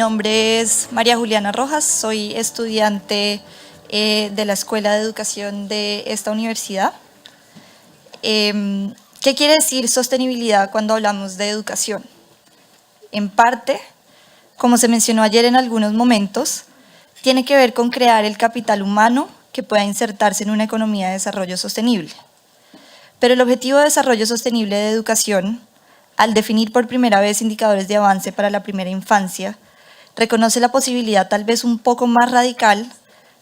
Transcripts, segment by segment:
nombre es María Juliana Rojas, soy estudiante de la Escuela de Educación de esta universidad. ¿Qué quiere decir sostenibilidad cuando hablamos de educación? En parte, como se mencionó ayer en algunos momentos, tiene que ver con crear el capital humano que pueda insertarse en una economía de desarrollo sostenible. Pero el Objetivo de Desarrollo Sostenible de Educación, al definir por primera vez indicadores de avance para la primera infancia, reconoce la posibilidad tal vez un poco más radical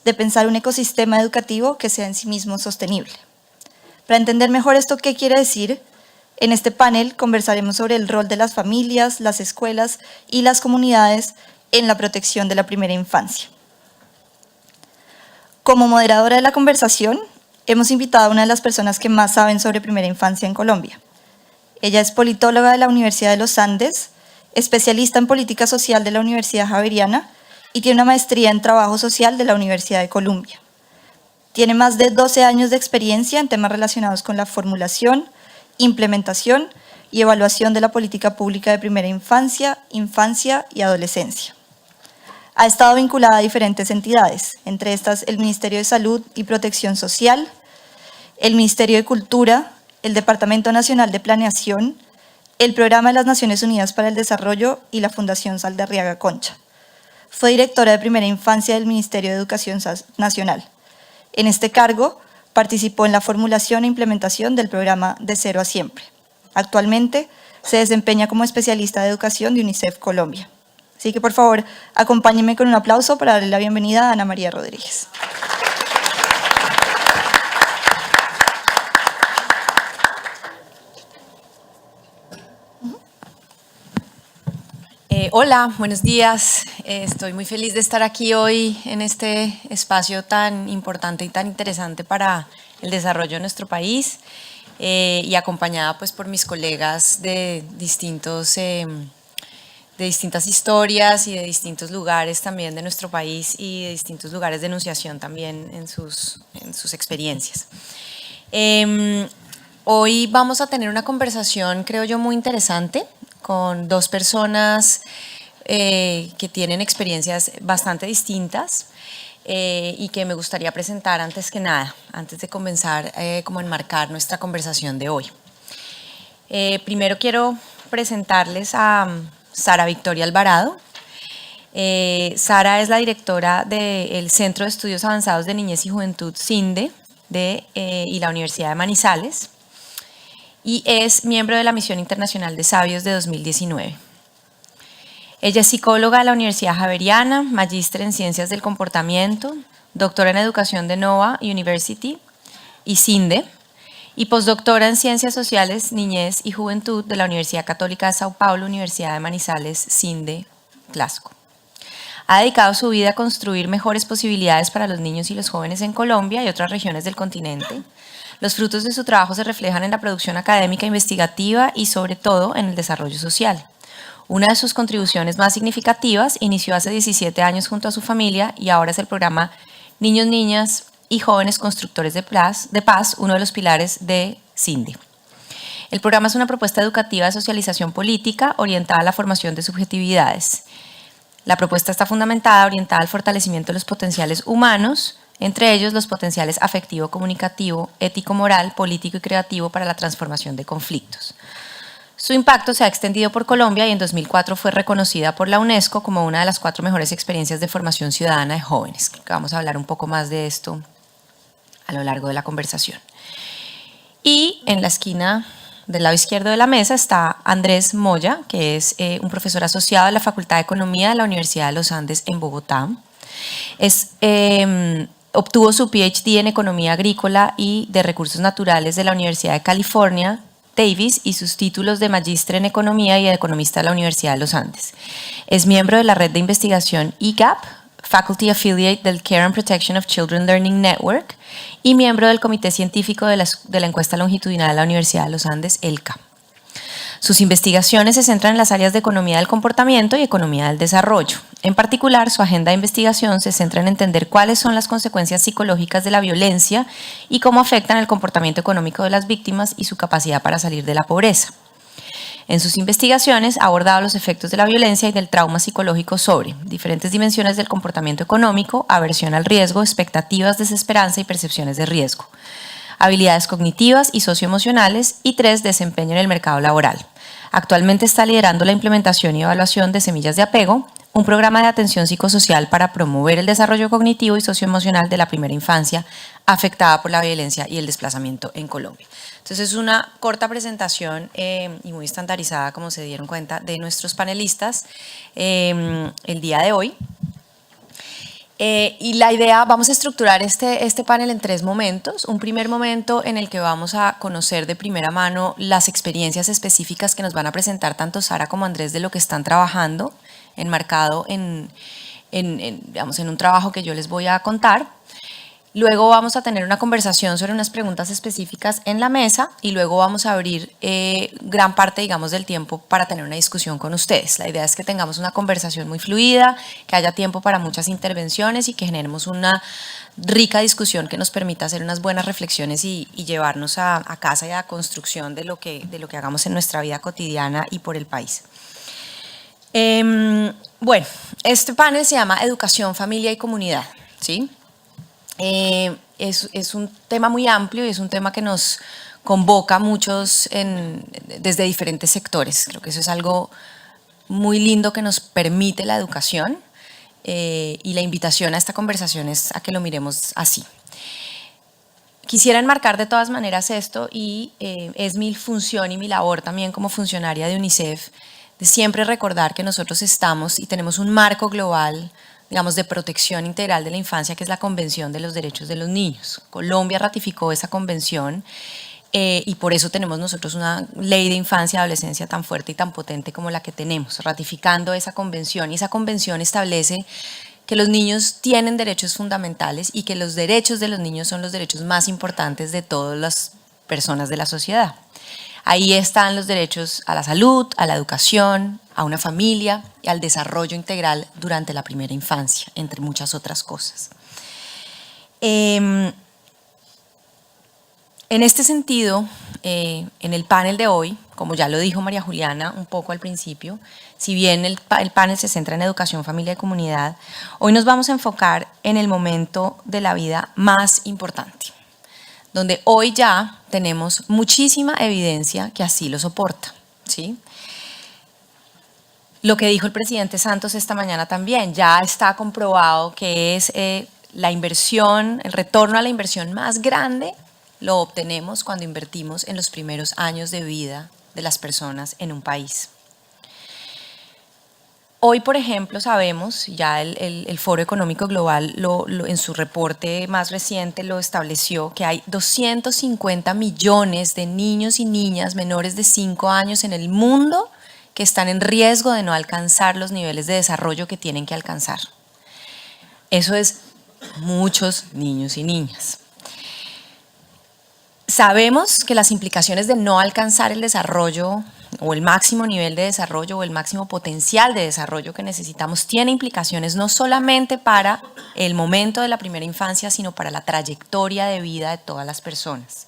de pensar un ecosistema educativo que sea en sí mismo sostenible. Para entender mejor esto, ¿qué quiere decir? En este panel conversaremos sobre el rol de las familias, las escuelas y las comunidades en la protección de la primera infancia. Como moderadora de la conversación, hemos invitado a una de las personas que más saben sobre primera infancia en Colombia. Ella es politóloga de la Universidad de los Andes, especialista en política social de la Universidad Javeriana y tiene una maestría en trabajo social de la Universidad de Columbia. Tiene más de 12 años de experiencia en temas relacionados con la formulación, implementación y evaluación de la política pública de primera infancia, infancia y adolescencia. Ha estado vinculada a diferentes entidades, entre estas el Ministerio de Salud y Protección Social, el Ministerio de Cultura, el Departamento Nacional de Planeación, el Programa de las Naciones Unidas para el Desarrollo y la Fundación Saldarriaga Concha. Fue directora de primera infancia del Ministerio de Educación Nacional. En este cargo, participó en la formulación e implementación del programa De Cero a Siempre. Actualmente, se desempeña como especialista de educación de UNICEF Colombia. Así que, por favor, acompáñenme con un aplauso para darle la bienvenida a Ana María Rodríguez. Hola, buenos días. Estoy muy feliz de estar aquí hoy en este espacio tan importante y tan interesante para el desarrollo de nuestro país y acompañada pues por mis colegas de distintas historias y de distintos lugares también de nuestro país y de distintos lugares de enunciación también en sus experiencias. Hoy vamos a tener una conversación, creo yo, muy interesante con dos personas que tienen experiencias bastante distintas y que me gustaría presentar antes que nada, antes de comenzar como a enmarcar nuestra conversación de hoy. Primero quiero presentarles a Sara Victoria Alvarado. Sara es la directora del Centro de Estudios Avanzados de Niñez y Juventud, CINDE, y la Universidad de Manizales, y es miembro de la Misión Internacional de Sabios de 2019. Ella es psicóloga de la Universidad Javeriana, magíster en Ciencias del Comportamiento, doctora en Educación de Nova University y CINDE, y postdoctora en Ciencias Sociales, Niñez y Juventud de la Universidad Católica de Sao Paulo, Universidad de Manizales, CINDE, Clasco. Ha dedicado su vida a construir mejores posibilidades para los niños y los jóvenes en Colombia y otras regiones del continente. Los frutos de su trabajo se reflejan en la producción académica investigativa y sobre todo en el desarrollo social. Una de sus contribuciones más significativas inició hace 17 años junto a su familia y ahora es el programa Niños, Niñas y Jóvenes Constructores de Paz, uno de los pilares de CINDE. El programa es una propuesta educativa de socialización política orientada a la formación de subjetividades. La propuesta está fundamentada, orientada al fortalecimiento de los potenciales humanos, entre ellos los potenciales afectivo, comunicativo, ético, moral, político y creativo para la transformación de conflictos. Su impacto se ha extendido por Colombia y en 2004 fue reconocida por la UNESCO como una de las 4 mejores experiencias de formación ciudadana de jóvenes. Creo que vamos a hablar un poco más de esto a lo largo de la conversación. Y en la esquina del lado izquierdo de la mesa está Andrés Moya, que es un profesor asociado de la Facultad de Economía de la Universidad de los Andes en Bogotá. Obtuvo su PhD en Economía Agrícola y de Recursos Naturales de la Universidad de California, Davis, y sus títulos de Magíster en Economía y de Economista de la Universidad de los Andes. Es miembro de la red de investigación EGAP, Faculty Affiliate del Care and Protection of Children Learning Network, y miembro del Comité Científico de la Encuesta Longitudinal de la Universidad de los Andes, ELCA. Sus investigaciones se centran en las áreas de economía del comportamiento y economía del desarrollo. En particular, su agenda de investigación se centra en entender cuáles son las consecuencias psicológicas de la violencia y cómo afectan el comportamiento económico de las víctimas y su capacidad para salir de la pobreza. En sus investigaciones ha abordado los efectos de la violencia y del trauma psicológico sobre diferentes dimensiones del comportamiento económico, aversión al riesgo, expectativas, desesperanza y percepciones de riesgo, habilidades cognitivas y socioemocionales, y 3, desempeño en el mercado laboral. Actualmente está liderando la implementación y evaluación de Semillas de Apego, un programa de atención psicosocial para promover el desarrollo cognitivo y socioemocional de la primera infancia afectada por la violencia y el desplazamiento en Colombia. Entonces es una corta presentación y muy estandarizada, como se dieron cuenta, de nuestros panelistas el día de hoy. Y la idea, vamos a estructurar este panel en 3 momentos. Un primer momento en el que vamos a conocer de primera mano las experiencias específicas que nos van a presentar tanto Sara como Andrés de lo que están trabajando, enmarcado digamos, en un trabajo que yo les voy a contar. Luego vamos a tener una conversación sobre unas preguntas específicas en la mesa y luego vamos a abrir gran parte, digamos, del tiempo para tener una discusión con ustedes. La idea es que tengamos una conversación muy fluida, que haya tiempo para muchas intervenciones y que generemos una rica discusión que nos permita hacer unas buenas reflexiones y llevarnos a casa y a construcción de lo que hagamos en nuestra vida cotidiana y por el país. Bueno, este panel se llama Educación, Familia y Comunidad, ¿sí? Es un tema muy amplio y es un tema que nos convoca a muchos desde diferentes sectores. Creo que eso es algo muy lindo que nos permite la educación y la invitación a esta conversación es a que lo miremos así. Quisiera enmarcar de todas maneras esto y es mi función y mi labor también como funcionaria de UNICEF de siempre recordar que nosotros estamos y tenemos un marco global, digamos, de protección integral de la infancia, que es la Convención de los Derechos de los Niños. Colombia ratificó esa convención y por eso tenemos nosotros una ley de infancia y adolescencia tan fuerte y tan potente como la que tenemos, ratificando esa convención. Y esa convención establece que los niños tienen derechos fundamentales y que los derechos de los niños son los derechos más importantes de todas las personas de la sociedad. Ahí están los derechos a la salud, a la educación, a una familia y al desarrollo integral durante la primera infancia, entre muchas otras cosas. En este sentido, en el panel de hoy, como ya lo dijo María Juliana un poco al principio, si bien el panel se centra en educación, familia y comunidad, hoy nos vamos a enfocar en el momento de la vida más importante, donde hoy ya tenemos muchísima evidencia que así lo soporta, ¿sí? Lo que dijo el presidente Santos esta mañana también, ya está comprobado que es la inversión, el retorno a la inversión más grande lo obtenemos cuando invertimos en los primeros años de vida de las personas en un país. Hoy, por ejemplo, sabemos, ya el Foro Económico Global en su reporte más reciente lo estableció, que hay 250 millones de niños y niñas menores de 5 años en el mundo que están en riesgo de no alcanzar los niveles de desarrollo que tienen que alcanzar. Eso es muchos niños y niñas. Sabemos que las implicaciones de no alcanzar el desarrollo o el máximo nivel de desarrollo o el máximo potencial de desarrollo que necesitamos tiene implicaciones no solamente para el momento de la primera infancia, sino para la trayectoria de vida de todas las personas.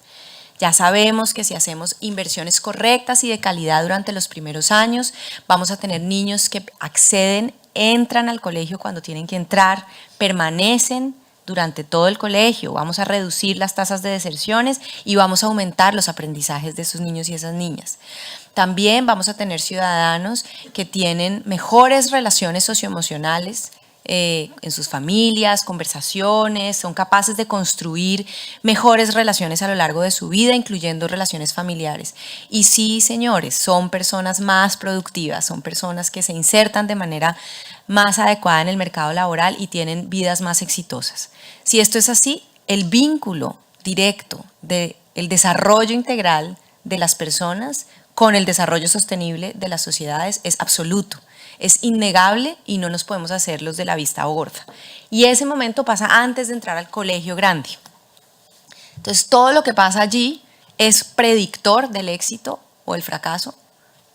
Ya sabemos que si hacemos inversiones correctas y de calidad durante los primeros años, vamos a tener niños que acceden, entran al colegio cuando tienen que entrar, permanecen durante todo el colegio, vamos a reducir las tasas de deserciones y vamos a aumentar los aprendizajes de esos niños y esas niñas. También vamos a tener ciudadanos que tienen mejores relaciones socioemocionales en sus familias, conversaciones, son capaces de construir mejores relaciones a lo largo de su vida, incluyendo relaciones familiares. Y sí, señores, son personas más productivas, son personas que se insertan de manera más adecuada en el mercado laboral y tienen vidas más exitosas. Si esto es así, el vínculo directo del desarrollo integral de las personas con el desarrollo sostenible de las sociedades es absoluto. Es innegable y no nos podemos hacer los de la vista gorda. Y ese momento pasa antes de entrar al colegio grande. Entonces, todo lo que pasa allí es predictor del éxito o el fracaso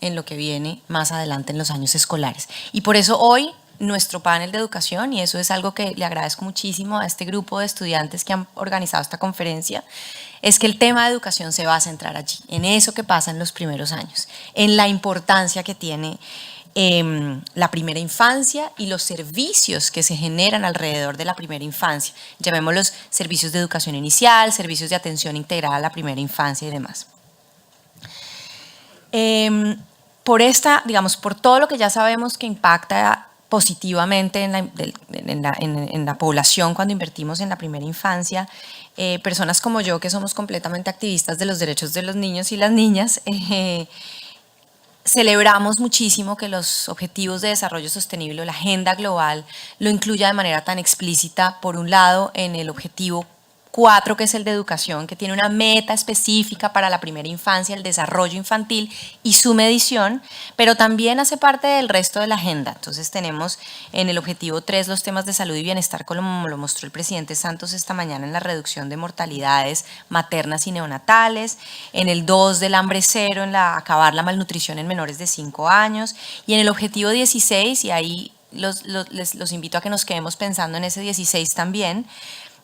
en lo que viene más adelante en los años escolares. Y por eso hoy nuestro panel de educación, y eso es algo que le agradezco muchísimo a este grupo de estudiantes que han organizado esta conferencia, es que el tema de educación se va a centrar allí, en eso que pasa en los primeros años, en la importancia que tiene la primera infancia y los servicios que se generan alrededor de la primera infancia. Llamémoslos servicios de educación inicial, servicios de atención integral a la primera infancia y demás. Por todo lo que ya sabemos que impacta positivamente en la población cuando invertimos en la primera infancia, personas como yo, que somos completamente activistas de los derechos de los niños y las niñas, celebramos muchísimo que los Objetivos de Desarrollo Sostenible, la agenda global, lo incluya de manera tan explícita, por un lado, en el objetivo 4, que es el de educación, que tiene una meta específica para la primera infancia, el desarrollo infantil y su medición, pero también hace parte del resto de la agenda. Entonces tenemos en el objetivo 3 los temas de salud y bienestar, como lo mostró el presidente Santos esta mañana, en la reducción de mortalidades maternas y neonatales, en el 2 del hambre cero, en acabar la malnutrición en menores de 5 años, y en el objetivo 16, y ahí los invito a que nos quedemos pensando en ese 16 también,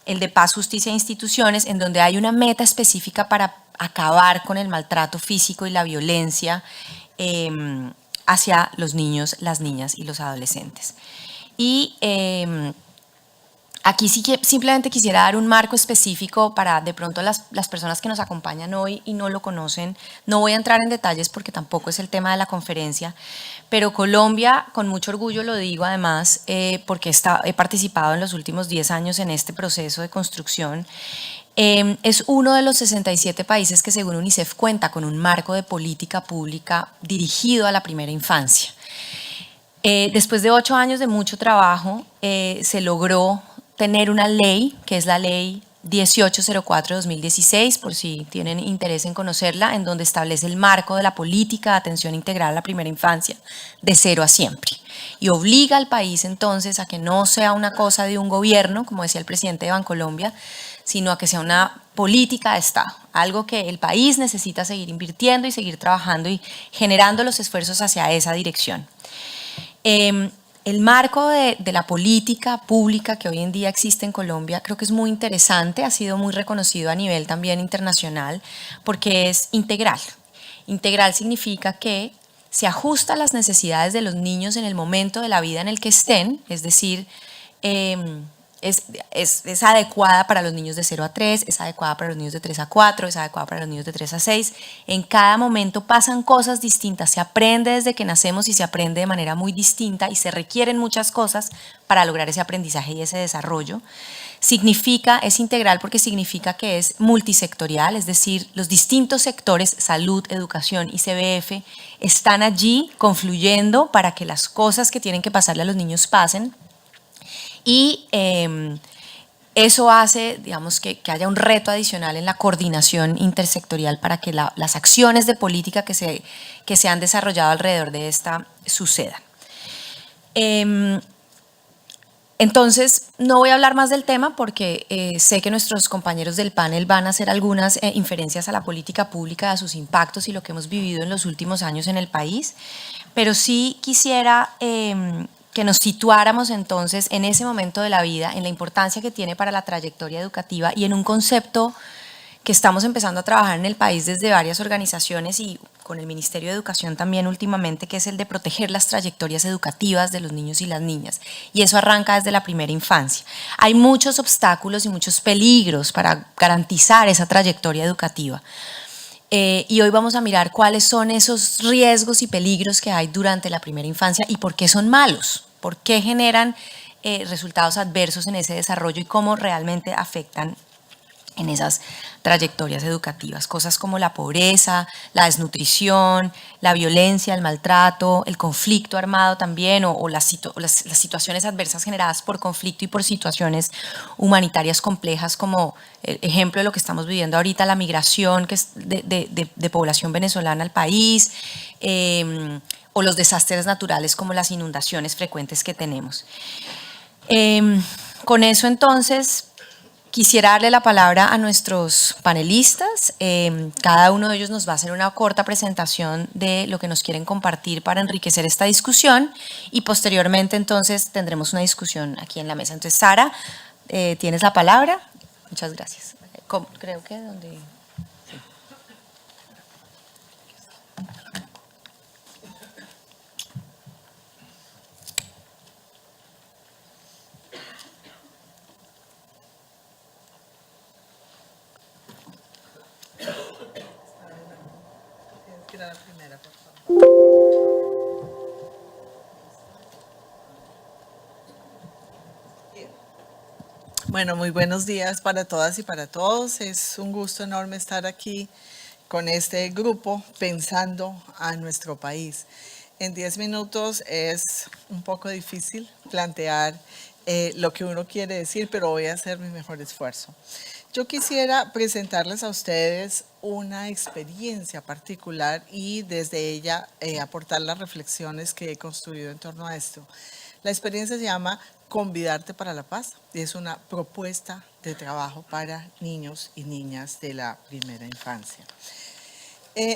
el de paz, justicia e instituciones, en donde hay una meta específica para acabar con el maltrato físico y la violencia hacia los niños, las niñas y los adolescentes. Y aquí sí que simplemente quisiera dar un marco específico para de pronto las personas que nos acompañan hoy y no lo conocen. No voy a entrar en detalles porque tampoco es el tema de la conferencia, pero Colombia, con mucho orgullo lo digo además, porque he participado en los últimos 10 años en este proceso de construcción, es uno de los 67 países que, según UNICEF, cuenta con un marco de política pública dirigido a la primera infancia. Después de 8 años de mucho trabajo, se logró tener una ley, que es la ley 1804-2016, por si tienen interés en conocerla, en donde establece el marco de la política de atención integral a la primera infancia de 0 a siempre. Y obliga al país entonces a que no sea una cosa de un gobierno, como decía el presidente de Bancolombia, sino a que sea una política de Estado, algo que el país necesita seguir invirtiendo y seguir trabajando y generando los esfuerzos hacia esa dirección. El marco de la política pública que hoy en día existe en Colombia creo que es muy interesante, ha sido muy reconocido a nivel también internacional porque es integral. Integral significa que se ajusta a las necesidades de los niños en el momento de la vida en el que estén, es decir, es adecuada para los niños de 0 a 3, es adecuada para los niños de 3 a 4, es adecuada para los niños de 3 a 6. En cada momento pasan cosas distintas, se aprende desde que nacemos y se aprende de manera muy distinta y se requieren muchas cosas para lograr ese aprendizaje y ese desarrollo. Es integral porque significa que es multisectorial, es decir, los distintos sectores, salud, educación y CBF, están allí confluyendo para que las cosas que tienen que pasarle a los niños pasen. Y eso hace, digamos, que haya un reto adicional en la coordinación intersectorial para que las acciones de política que se han desarrollado alrededor de esta sucedan. Entonces, no voy a hablar más del tema porque sé que nuestros compañeros del panel van a hacer algunas inferencias a la política pública, a sus impactos y lo que hemos vivido en los últimos años en el país, pero sí quisiera que nos situáramos entonces en ese momento de la vida, en la importancia que tiene para la trayectoria educativa y en un concepto que estamos empezando a trabajar en el país desde varias organizaciones y con el Ministerio de Educación también últimamente, que es el de proteger las trayectorias educativas de los niños y las niñas. Y eso arranca desde la primera infancia. Hay muchos obstáculos y muchos peligros para garantizar esa trayectoria educativa. Y hoy vamos a mirar cuáles son esos riesgos y peligros que hay durante la primera infancia y por qué son malos, por qué generan resultados adversos en ese desarrollo y cómo realmente afectan en esas trayectorias educativas. Cosas como la pobreza, la desnutrición, la violencia, el maltrato, el conflicto armado también o las situaciones adversas generadas por conflicto y por situaciones humanitarias complejas, como el ejemplo de lo que estamos viviendo ahorita, la migración que es de población venezolana al país, o los desastres naturales como las inundaciones frecuentes que tenemos. Con eso entonces Quisiera darle la palabra a nuestros panelistas. Cada uno de ellos nos va a hacer una corta presentación de lo que nos quieren compartir para enriquecer esta discusión y posteriormente entonces tendremos una discusión aquí en la mesa. Entonces, Sara, tienes la palabra. Muchas gracias. Creo que donde... Bueno, muy buenos días para todas y para todos. Es un gusto enorme estar aquí con este grupo pensando a nuestro país. En 10 minutos es un poco difícil plantear lo que uno quiere decir, pero voy a hacer mi mejor esfuerzo. Yo quisiera presentarles a ustedes una experiencia particular y desde ella aportar las reflexiones que he construido en torno a esto. La experiencia se llama Convidarte para la Paz y es una propuesta de trabajo para niños y niñas de la primera infancia.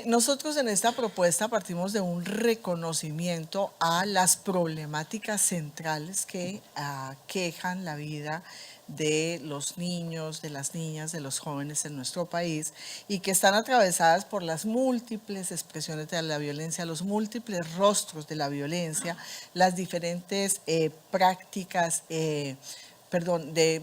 Nosotros en esta propuesta partimos de un reconocimiento a las problemáticas centrales que aquejan la vida de los niños, de las niñas, de los jóvenes en nuestro país y que están atravesadas por las múltiples expresiones de la violencia, los múltiples rostros de la violencia, las diferentes prácticas de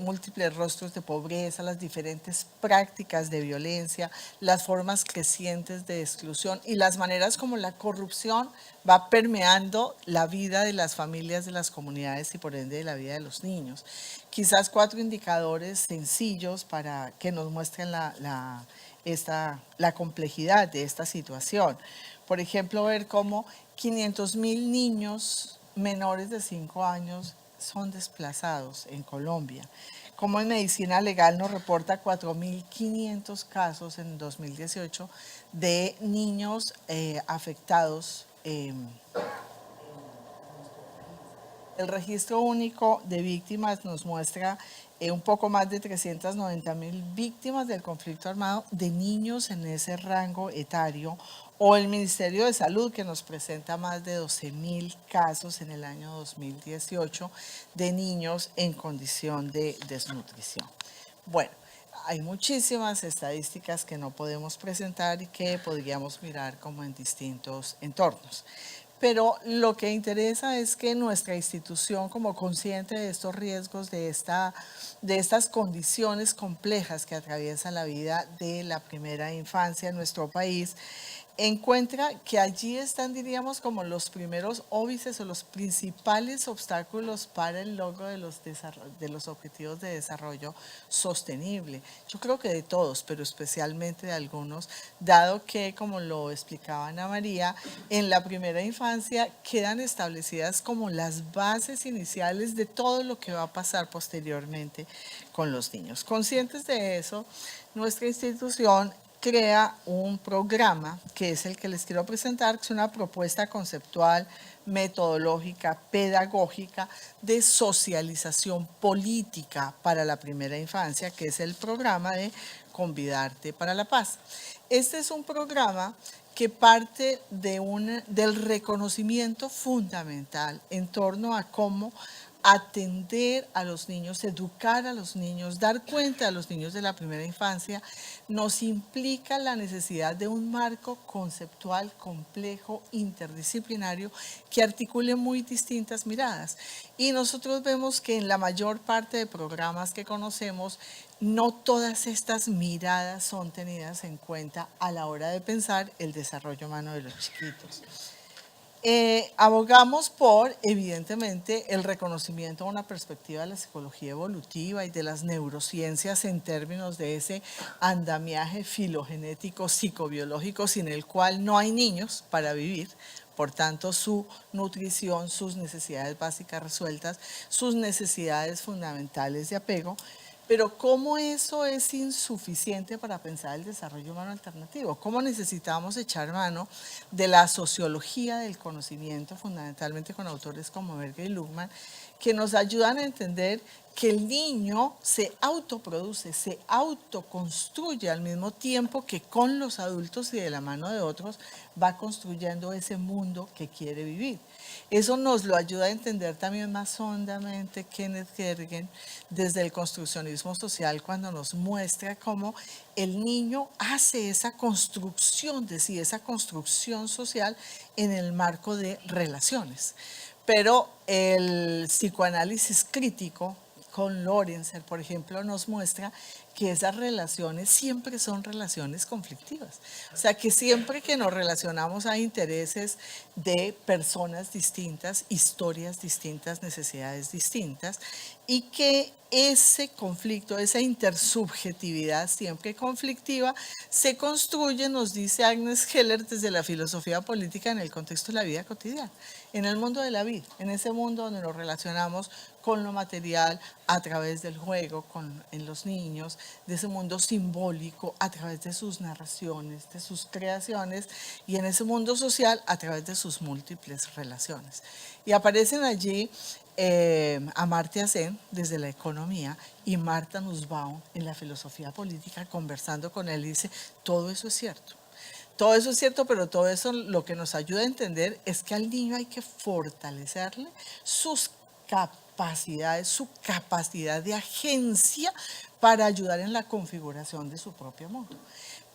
múltiples rostros de pobreza, las diferentes prácticas de violencia, las formas crecientes de exclusión y las maneras como la corrupción va permeando la vida de las familias, de las comunidades y por ende de la vida de los niños. Quizás 4 indicadores sencillos para que nos muestren la complejidad de esta situación. Por ejemplo, ver cómo 500,000 niños menores de 5 años son desplazados en Colombia. Como en medicina legal nos reporta 4.500 casos en 2018 de niños afectados. El registro único de víctimas nos muestra un poco más de 390,000 víctimas del conflicto armado de niños en ese rango etario, o el Ministerio de Salud que nos presenta más de 12,000 casos en el año 2018 de niños en condición de desnutrición. Bueno, hay muchísimas estadísticas que no podemos presentar y que podríamos mirar como en distintos entornos. Pero lo que interesa es que nuestra institución, como consciente de estos riesgos, de estas condiciones complejas que atraviesan la vida de la primera infancia en nuestro país, encuentra que allí están, diríamos, como los primeros óbices o los principales obstáculos para el logro de los objetivos de desarrollo sostenible. Yo creo que de todos, pero especialmente de algunos, dado que, como lo explicaba Ana María, en la primera infancia quedan establecidas como las bases iniciales de todo lo que va a pasar posteriormente con los niños. Conscientes de eso, nuestra institución crea un programa que es el que les quiero presentar, que es una propuesta conceptual, metodológica, pedagógica de socialización política para la primera infancia, que es el programa de Convidarte para la Paz. Este es un programa que parte del reconocimiento fundamental en torno a cómo atender a los niños, educar a los niños, dar cuenta a los niños de la primera infancia, nos implica la necesidad de un marco conceptual complejo, interdisciplinario, que articule muy distintas miradas. Y nosotros vemos que en la mayor parte de programas que conocemos, no todas estas miradas son tenidas en cuenta a la hora de pensar el desarrollo humano de los chiquitos. Abogamos por, evidentemente, el reconocimiento de una perspectiva de la psicología evolutiva y de las neurociencias en términos de ese andamiaje filogenético psicobiológico sin el cual no hay niños para vivir. Por tanto, su nutrición, sus necesidades básicas resueltas, sus necesidades fundamentales de apego. Pero ¿cómo eso es insuficiente para pensar el desarrollo humano alternativo? ¿Cómo necesitamos echar mano de la sociología del conocimiento, fundamentalmente con autores como Berger y Luhmann, que nos ayudan a entender que el niño se autoproduce, se autoconstruye al mismo tiempo que con los adultos y de la mano de otros va construyendo ese mundo que quiere vivir. Eso nos lo ayuda a entender también más hondamente Kenneth Gergen desde el construccionismo social, cuando nos muestra cómo el niño hace esa construcción de sí, esa construcción social en el marco de relaciones. Pero el psicoanálisis crítico con Lorenzer, por ejemplo, nos muestra que esas relaciones siempre son relaciones conflictivas. O sea, que siempre que nos relacionamos hay intereses de personas distintas, historias distintas, necesidades distintas, y que ese conflicto, esa intersubjetividad siempre conflictiva, se construye, nos dice Agnes Heller, desde la filosofía política en el contexto de la vida cotidiana, en el mundo de la vida, en ese mundo donde nos relacionamos con lo material a través del juego, en los niños, de ese mundo simbólico a través de sus narraciones, de sus creaciones, y en ese mundo social a través de sus múltiples relaciones. Y aparecen allí Amartya Sen desde la economía y Martha Nussbaum en la filosofía política, conversando con él, y dice, todo eso es cierto. Todo eso es cierto, pero todo eso lo que nos ayuda a entender es que al niño hay que fortalecerle sus capacidades, su capacidad de agencia para ayudar en la configuración de su propio mundo.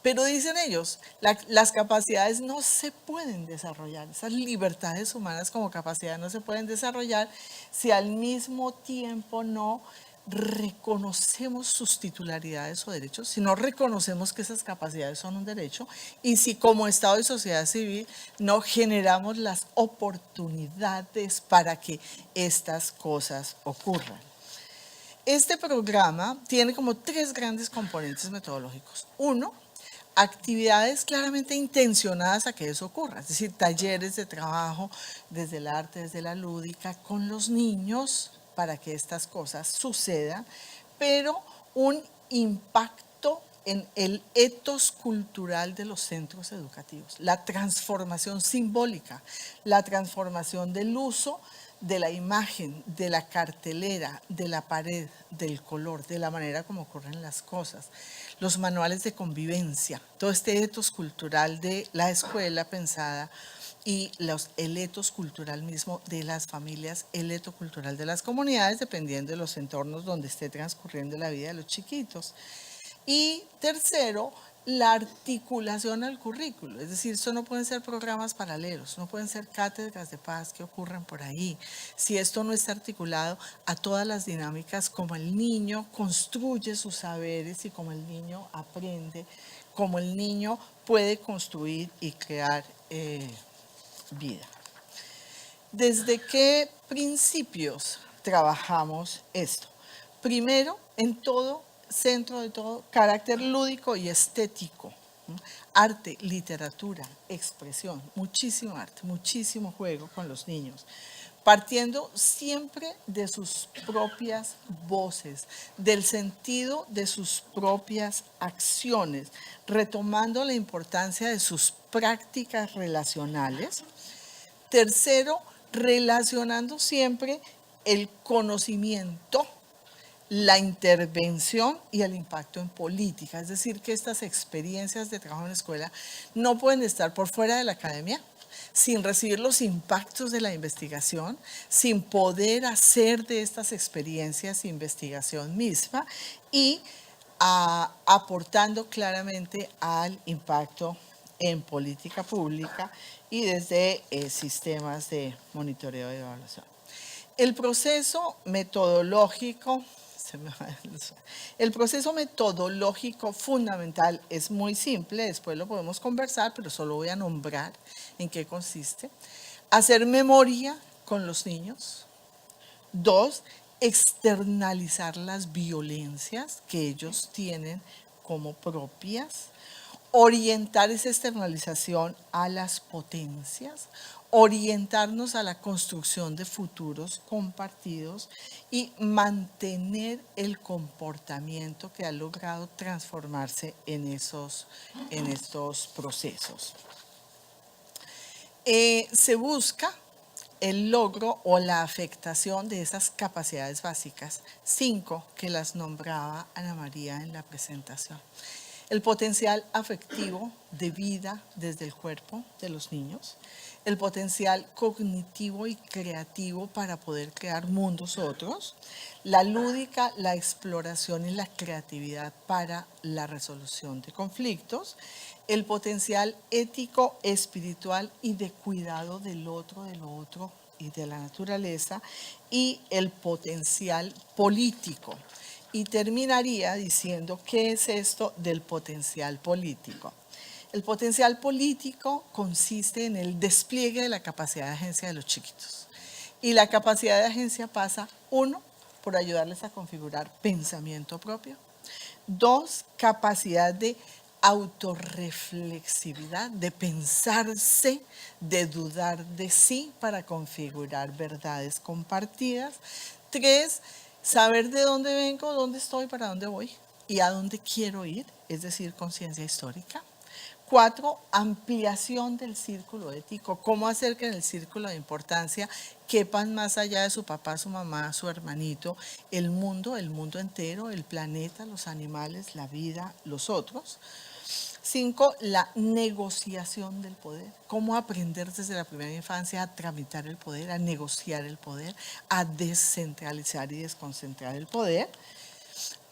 Pero dicen ellos, las capacidades no se pueden desarrollar, esas libertades humanas como capacidad no se pueden desarrollar si al mismo tiempo no reconocemos sus titularidades o derechos, si no reconocemos que esas capacidades son un derecho, y si como Estado y sociedad civil no generamos las oportunidades para que estas cosas ocurran. Este programa tiene como 3 grandes componentes metodológicos. Uno, actividades claramente intencionadas a que eso ocurra, es decir, talleres de trabajo desde el arte, desde la lúdica, con los niños para que estas cosas sucedan, pero un impacto en el etos cultural de los centros educativos, la transformación simbólica, la transformación del uso de la imagen, de la cartelera, de la pared, del color, de la manera como ocurren las cosas, los manuales de convivencia, todo este etos cultural de la escuela pensada y el etos cultural mismo de las familias, el etos cultural de las comunidades, dependiendo de los entornos donde esté transcurriendo la vida de los chiquitos. Y tercero, la articulación al currículo, es decir, esto no pueden ser programas paralelos, no pueden ser cátedras de paz que ocurren por ahí, si esto no está articulado a todas las dinámicas como el niño construye sus saberes y como el niño aprende, como el niño puede construir y crear vida. ¿Desde qué principios trabajamos esto? Primero, en todo, centro de todo, carácter lúdico y estético. Arte, literatura, expresión, muchísimo arte, muchísimo juego con los niños. Partiendo siempre de sus propias voces, del sentido de sus propias acciones, retomando la importancia de sus prácticas relacionales. Tercero, relacionando siempre el conocimiento, la intervención y el impacto en política. Es decir, que estas experiencias de trabajo en la escuela no pueden estar por fuera de la academia, sin recibir los impactos de la investigación, sin poder hacer de estas experiencias investigación misma y aportando claramente al impacto en política pública y desde sistemas de monitoreo y evaluación. El proceso metodológico fundamental es muy simple, después lo podemos conversar, pero solo voy a nombrar en qué consiste. Hacer memoria con los niños. 2, externalizar las violencias que ellos tienen como propias. Orientar esa externalización a las potencias, orientarnos a la construcción de futuros compartidos y mantener el comportamiento que ha logrado transformarse en estos procesos. Se busca el logro o la afectación de esas capacidades básicas, 5 que las nombraba Ana María en la presentación. El potencial afectivo de vida desde el cuerpo de los niños, el potencial cognitivo y creativo para poder crear mundos otros, la lúdica, la exploración y la creatividad para la resolución de conflictos, el potencial ético, espiritual y de cuidado del otro, de lo otro y de la naturaleza, y el potencial político. Y terminaría diciendo, ¿qué es esto del potencial político? El potencial político consiste en el despliegue de la capacidad de agencia de los chiquitos. Y la capacidad de agencia pasa, 1, por ayudarles a configurar pensamiento propio. 2, capacidad de autorreflexividad, de pensarse, de dudar de sí para configurar verdades compartidas. 3, saber de dónde vengo, dónde estoy, para dónde voy y a dónde quiero ir, es decir, conciencia histórica. 4, ampliación del círculo ético, cómo hacer que en el círculo de importancia quepan más allá de su papá, su mamá, su hermanito, el mundo entero, el planeta, los animales, la vida, los otros. 5, la negociación del poder, cómo aprender desde la primera infancia a tramitar el poder, a negociar el poder, a descentralizar y desconcentrar el poder.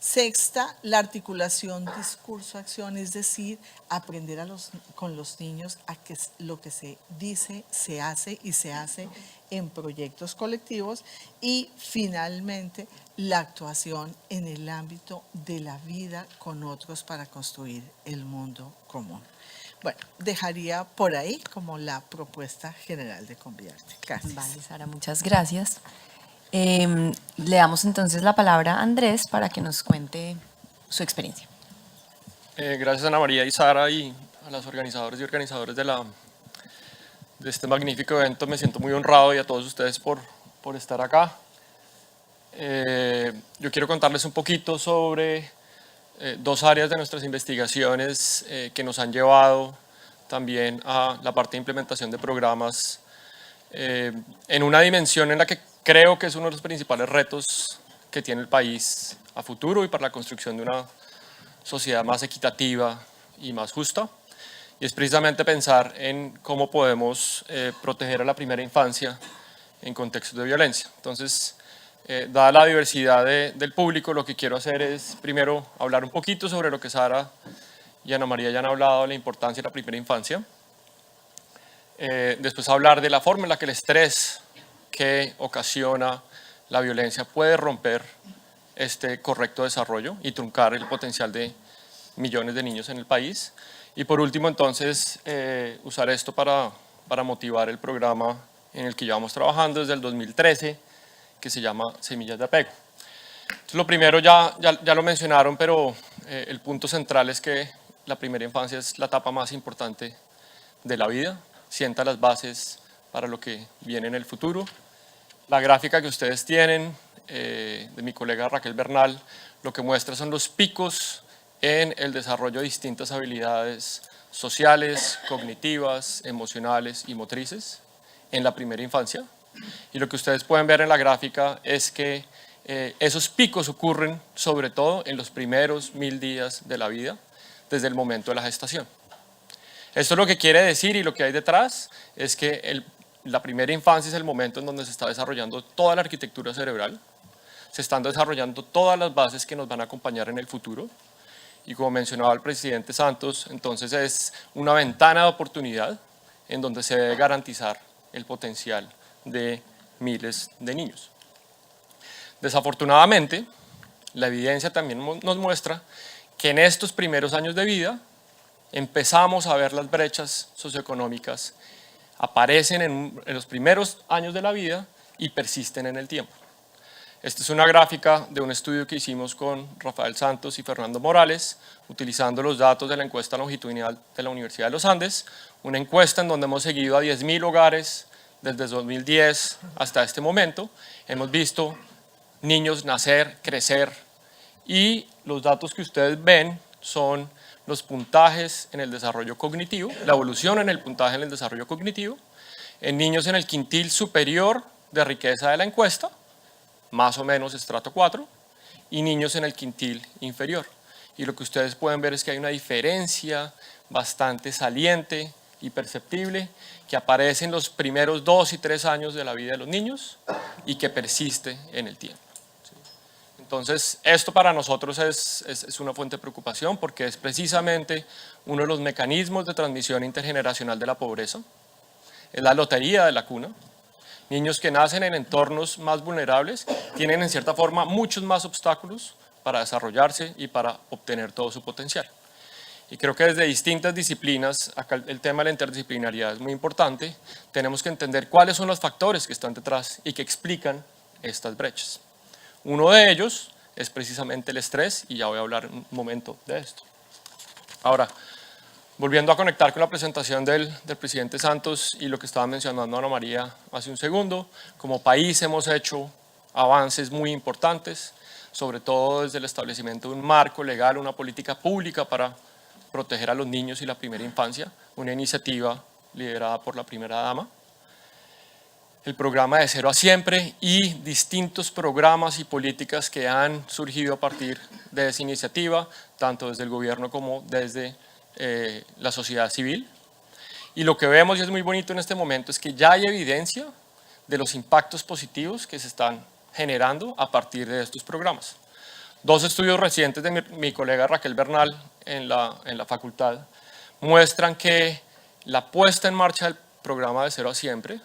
6, la articulación discurso-acción, es decir, aprender con los niños a que lo que se dice se hace y se hace en proyectos colectivos. Y finalmente, la actuación en el ámbito de la vida con otros para construir el mundo común. Bueno, dejaría por ahí como la propuesta general de Convidarte. Gracias. Vale, Sara, muchas gracias. Le damos entonces la palabra a Andrés para que nos cuente su experiencia. Gracias a Ana María y Sara y a los organizadores y organizadoras de este magnífico evento. Me siento muy honrado y a todos ustedes por estar acá. Yo quiero contarles un poquito sobre 2 áreas de nuestras investigaciones que nos han llevado también a la parte de implementación de programas en una dimensión en la que creo que es uno de los principales retos que tiene el país a futuro y para la construcción de una sociedad más equitativa y más justa. Y es precisamente pensar en cómo podemos proteger a la primera infancia en contextos de violencia. Entonces, dada la diversidad del público, lo que quiero hacer es primero hablar un poquito sobre lo que Sara y Ana María ya han hablado de la importancia de la primera infancia. Después hablar de la forma en la que el estrés que ocasiona la violencia puede romper este correcto desarrollo y truncar el potencial de millones de niños en el país. Y por último, entonces, usar esto para motivar el programa en el que llevamos trabajando desde el 2013, que se llama Semillas de Apego. Entonces, lo primero ya lo mencionaron, pero el punto central es que la primera infancia es la etapa más importante de la vida, sienta las bases para lo que viene en el futuro. La gráfica que ustedes tienen de mi colega Raquel Bernal, lo que muestra son los picos en el desarrollo de distintas habilidades sociales, cognitivas, emocionales y motrices en la primera infancia. Y lo que ustedes pueden ver en la gráfica es que esos picos ocurren sobre todo en los primeros 1000 días de la vida, desde el momento de la gestación. Esto lo que quiere decir y lo que hay detrás es que la primera infancia es el momento en donde se está desarrollando toda la arquitectura cerebral, se están desarrollando todas las bases que nos van a acompañar en el futuro. Y como mencionaba el presidente Santos, entonces es una ventana de oportunidad en donde se debe garantizar el potencial de miles de niños. Desafortunadamente, la evidencia también nos muestra que en estos primeros años de vida empezamos a ver las brechas socioeconómicas, aparecen en los primeros años de la vida y persisten en el tiempo. Esta es una gráfica de un estudio que hicimos con Rafael Santos y Fernando Morales, utilizando los datos de la encuesta longitudinal de la Universidad de los Andes, una encuesta en donde hemos seguido a 10.000 hogares desde 2010 hasta este momento. Hemos visto niños nacer, crecer, y los datos que ustedes ven son los puntajes en el desarrollo cognitivo, la evolución en el puntaje en el desarrollo cognitivo, en niños en el quintil superior de riqueza de la encuesta, más o menos estrato 4, y niños en el quintil inferior. Y lo que ustedes pueden ver es que hay una diferencia bastante saliente y perceptible que aparece en los primeros 2 y 3 años de la vida de los niños y que persiste en el tiempo. Entonces, esto para nosotros es una fuente de preocupación porque es precisamente uno de los mecanismos de transmisión intergeneracional de la pobreza. Es la lotería de la cuna. Niños que nacen en entornos más vulnerables tienen en cierta forma muchos más obstáculos para desarrollarse y para obtener todo su potencial. Y creo que desde distintas disciplinas, acá el tema de la interdisciplinariedad es muy importante, tenemos que entender cuáles son los factores que están detrás y que explican estas brechas. Uno de ellos es precisamente el estrés y ya voy a hablar un momento de esto. Ahora, volviendo a conectar con la presentación del presidente Santos y lo que estaba mencionando Ana María hace un segundo, como país hemos hecho avances muy importantes, sobre todo desde el establecimiento de un marco legal, una política pública para proteger a los niños y la primera infancia, una iniciativa liderada por la primera dama, el programa de Cero a Siempre y distintos programas y políticas que han surgido a partir de esa iniciativa, tanto desde el gobierno como desde la sociedad civil. Y lo que vemos, y es muy bonito en este momento, es que ya hay evidencia de los impactos positivos que se están generando a partir de estos programas. 2 estudios recientes de mi colega Raquel Bernal en la facultad muestran que la puesta en marcha del programa de Cero a Siempre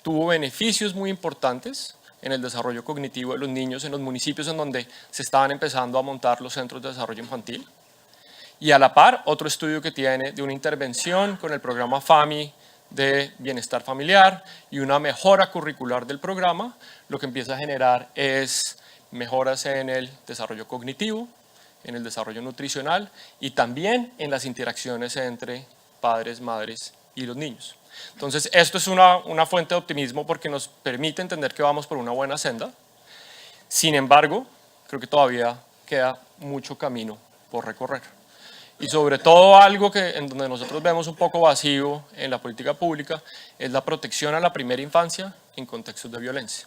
tuvo beneficios muy importantes en el desarrollo cognitivo de los niños en los municipios en donde se estaban empezando a montar los centros de desarrollo infantil. Y a la par, otro estudio que tiene de una intervención con el programa FAMI de bienestar familiar y una mejora curricular del programa, lo que empieza a generar es mejoras en el desarrollo cognitivo, en el desarrollo nutricional y también en las interacciones entre padres, madres y los niños. Entonces, esto es una fuente de optimismo porque nos permite entender que vamos por una buena senda. Sin embargo, creo que todavía queda mucho camino por recorrer. Y sobre todo algo en donde nosotros vemos un poco vacío en la política pública es la protección a la primera infancia en contextos de violencia.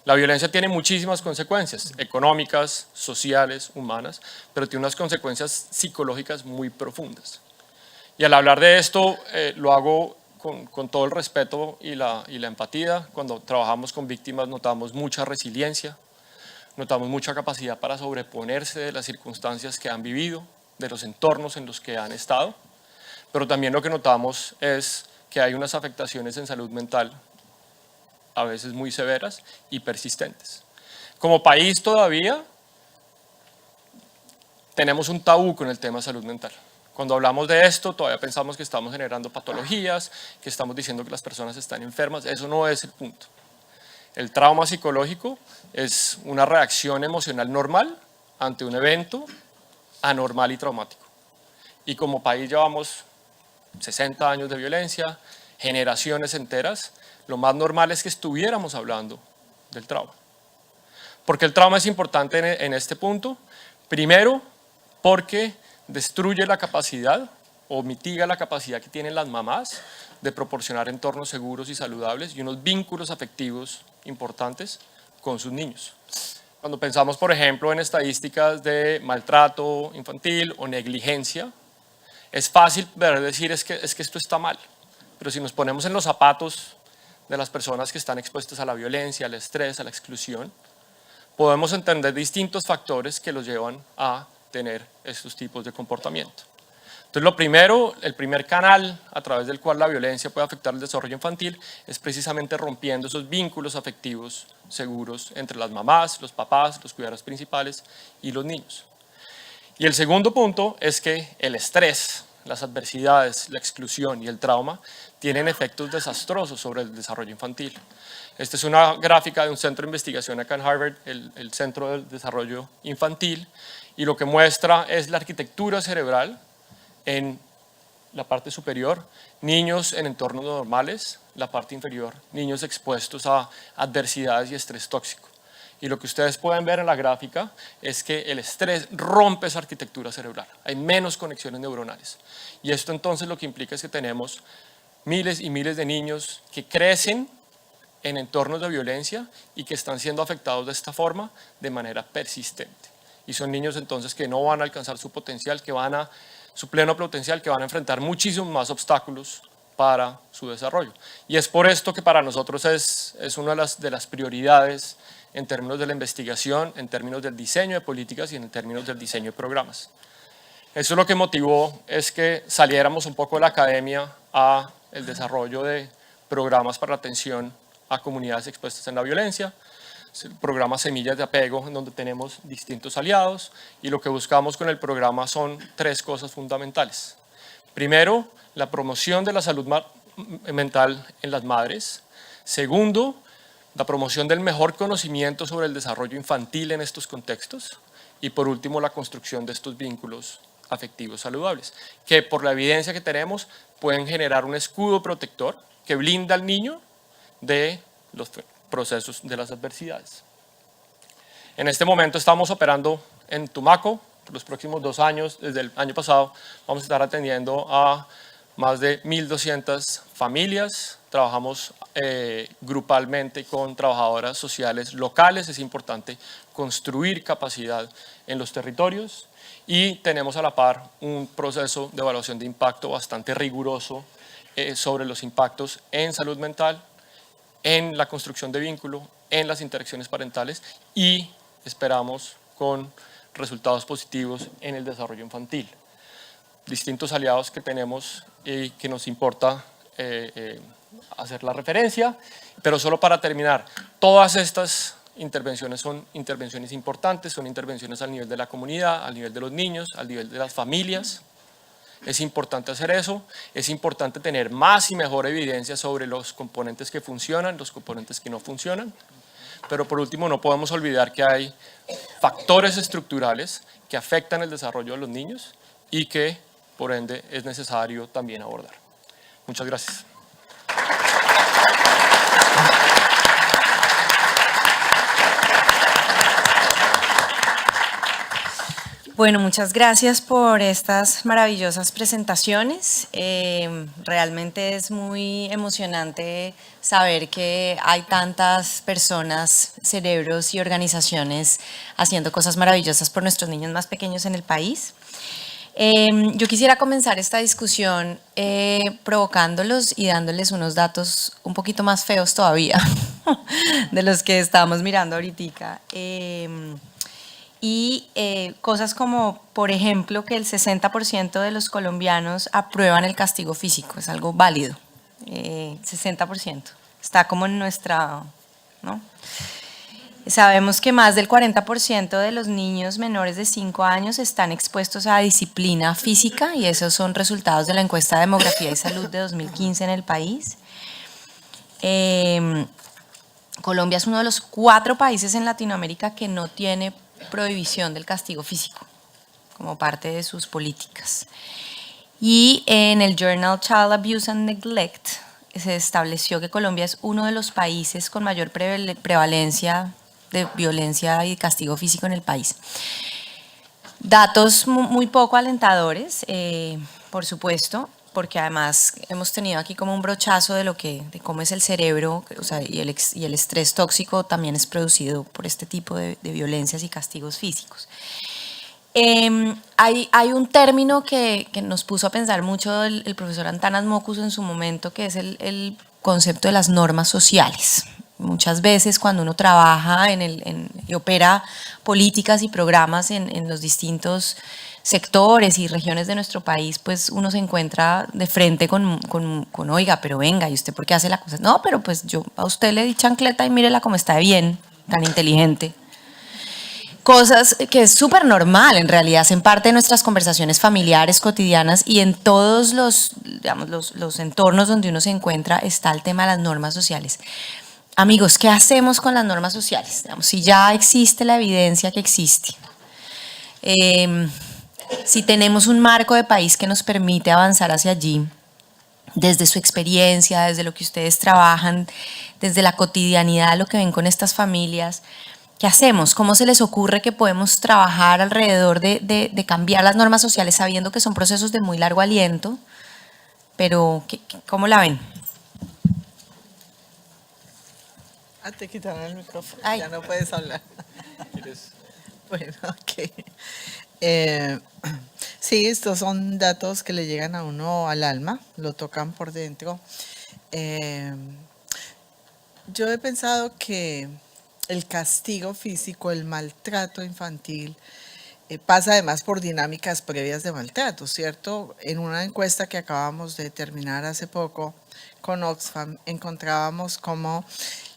La violencia tiene muchísimas consecuencias, económicas, sociales, humanas, pero tiene unas consecuencias psicológicas muy profundas. Y al hablar de esto, lo hago con todo el respeto y la empatía. Cuando trabajamos con víctimas notamos mucha resiliencia, notamos mucha capacidad para sobreponerse de las circunstancias que han vivido, de los entornos en los que han estado, pero también lo que notamos es que hay unas afectaciones en salud mental a veces muy severas y persistentes. Como país todavía tenemos un tabú con el tema de salud mental. Cuando hablamos de esto todavía pensamos que estamos generando patologías, que estamos diciendo que las personas están enfermas. Eso no es el punto. El trauma psicológico es una reacción emocional normal ante un evento anormal y traumático. Y como país llevamos 60 años de violencia, generaciones enteras, lo más normal es que estuviéramos hablando del trauma. ¿Por qué el trauma es importante en este punto? Primero, porque destruye la capacidad o mitiga la capacidad que tienen las mamás de proporcionar entornos seguros y saludables y unos vínculos afectivos importantes con sus niños. Cuando pensamos, por ejemplo, en estadísticas de maltrato infantil o negligencia, es fácil decir es que esto está mal, pero si nos ponemos en los zapatos de las personas que están expuestas a la violencia, al estrés, a la exclusión, podemos entender distintos factores que los llevan a tener estos tipos de comportamiento. Entonces, lo primero, el primer canal a través del cual la violencia puede afectar el desarrollo infantil es precisamente rompiendo esos vínculos afectivos seguros entre las mamás, los papás, los cuidadores principales y los niños. Y el segundo punto es que el estrés, las adversidades, la exclusión y el trauma tienen efectos desastrosos sobre el desarrollo infantil. Esta es una gráfica de un centro de investigación acá en Harvard, el Centro del Desarrollo Infantil, y lo que muestra es la arquitectura cerebral en la parte superior, niños en entornos normales, la parte inferior, niños expuestos a adversidades y estrés tóxico. Y lo que ustedes pueden ver en la gráfica es que el estrés rompe esa arquitectura cerebral, hay menos conexiones neuronales. Y esto entonces lo que implica es que tenemos miles y miles de niños que crecen en entornos de violencia y que están siendo afectados de esta forma de manera persistente. Y son niños entonces que no van a alcanzar su potencial, su pleno potencial, que van a enfrentar muchísimos más obstáculos para su desarrollo. Y es por esto que para nosotros es una de las prioridades en términos de la investigación, en términos del diseño de políticas y en términos del diseño de programas. Eso lo que motivó es que saliéramos un poco de la academia a el desarrollo de programas para la atención a comunidades expuestas en la violencia, el programa Semillas de Apego, en donde tenemos distintos aliados, y lo que buscamos con el programa son 3 cosas fundamentales. Primero, la promoción de la salud mental en las madres. Segundo, la promoción del mejor conocimiento sobre el desarrollo infantil en estos contextos. Y por último, la construcción de estos vínculos afectivos saludables, que por la evidencia que tenemos pueden generar un escudo protector que blinda al niño de los procesos de las adversidades. En este momento estamos operando en Tumaco. Por los próximos 2 años, desde el año pasado, vamos a estar atendiendo a más de 1.200 familias. Trabajamos grupalmente con trabajadoras sociales locales. Es importante construir capacidad en los territorios y tenemos a la par un proceso de evaluación de impacto bastante riguroso sobre los impactos en salud mental, en la construcción de vínculo, en las interacciones parentales y esperamos con resultados positivos en el desarrollo infantil. Distintos aliados que tenemos y que nos importa hacer la referencia, pero solo para terminar, todas estas intervenciones son intervenciones importantes, son intervenciones al nivel de la comunidad, al nivel de los niños, al nivel de las familias. Es importante hacer eso, es importante tener más y mejor evidencia sobre los componentes que funcionan, los componentes que no funcionan, pero por último no podemos olvidar que hay factores estructurales que afectan el desarrollo de los niños y que por ende es necesario también abordar. Muchas gracias. Bueno, muchas gracias por estas maravillosas presentaciones. Realmente es muy emocionante saber que hay tantas personas, cerebros y organizaciones haciendo cosas maravillosas por nuestros niños más pequeños en el país. Yo quisiera comenzar esta discusión provocándolos y dándoles unos datos un poquito más feos todavía de los que estábamos mirando ahorita. Cosas como, por ejemplo, que el 60% de los colombianos aprueban el castigo físico, es algo válido, 60%, está como en nuestra, ¿no? Sabemos que más del 40% de los niños menores de 5 años están expuestos a disciplina física y esos son resultados de la encuesta de Demografía y Salud de 2015 en el país. Colombia es uno de los 4 países en Latinoamérica que no tiene prohibición del castigo físico como parte de sus políticas. Y en el Journal Child Abuse and Neglect se estableció que Colombia es uno de los países con mayor prevalencia de violencia y castigo físico en el país. Datos muy poco alentadores, por supuesto, porque además hemos tenido aquí como un brochazo de cómo es el cerebro, o sea, y el estrés tóxico también es producido por este tipo de violencias y castigos físicos. Hay un término que nos puso a pensar mucho el profesor Antanas Mockus en su momento, que es el concepto de las normas sociales. Muchas veces cuando uno trabaja y opera políticas y programas en los distintos sectores y regiones de nuestro país, pues uno se encuentra de frente con oiga, pero venga, ¿y usted por qué hace la cosa? No, pero pues yo a usted le di chancleta y mírela cómo está de bien, tan inteligente. Cosas que es súper normal, en realidad, hacen parte de nuestras conversaciones familiares cotidianas y en todos los entornos donde uno se encuentra está el tema de las normas sociales. Amigos, ¿qué hacemos con las normas sociales? Digamos, si ya existe la evidencia que existe, si tenemos un marco de país que nos permite avanzar hacia allí, desde su experiencia, desde lo que ustedes trabajan, desde la cotidianidad, lo que ven con estas familias, ¿qué hacemos? ¿Cómo se les ocurre que podemos trabajar alrededor de cambiar las normas sociales sabiendo que son procesos de muy largo aliento, pero ¿cómo la ven? Ah, te quitaron el micrófono, Ay. ya no puedes hablar. ¿Quieres? Bueno, ok. Sí, estos son datos que le llegan a uno al alma, lo tocan por dentro. Yo he pensado que el castigo físico, el maltrato infantil, pasa además por dinámicas previas de maltrato, ¿cierto? En una encuesta que acabamos de terminar hace poco con Oxfam, encontrábamos como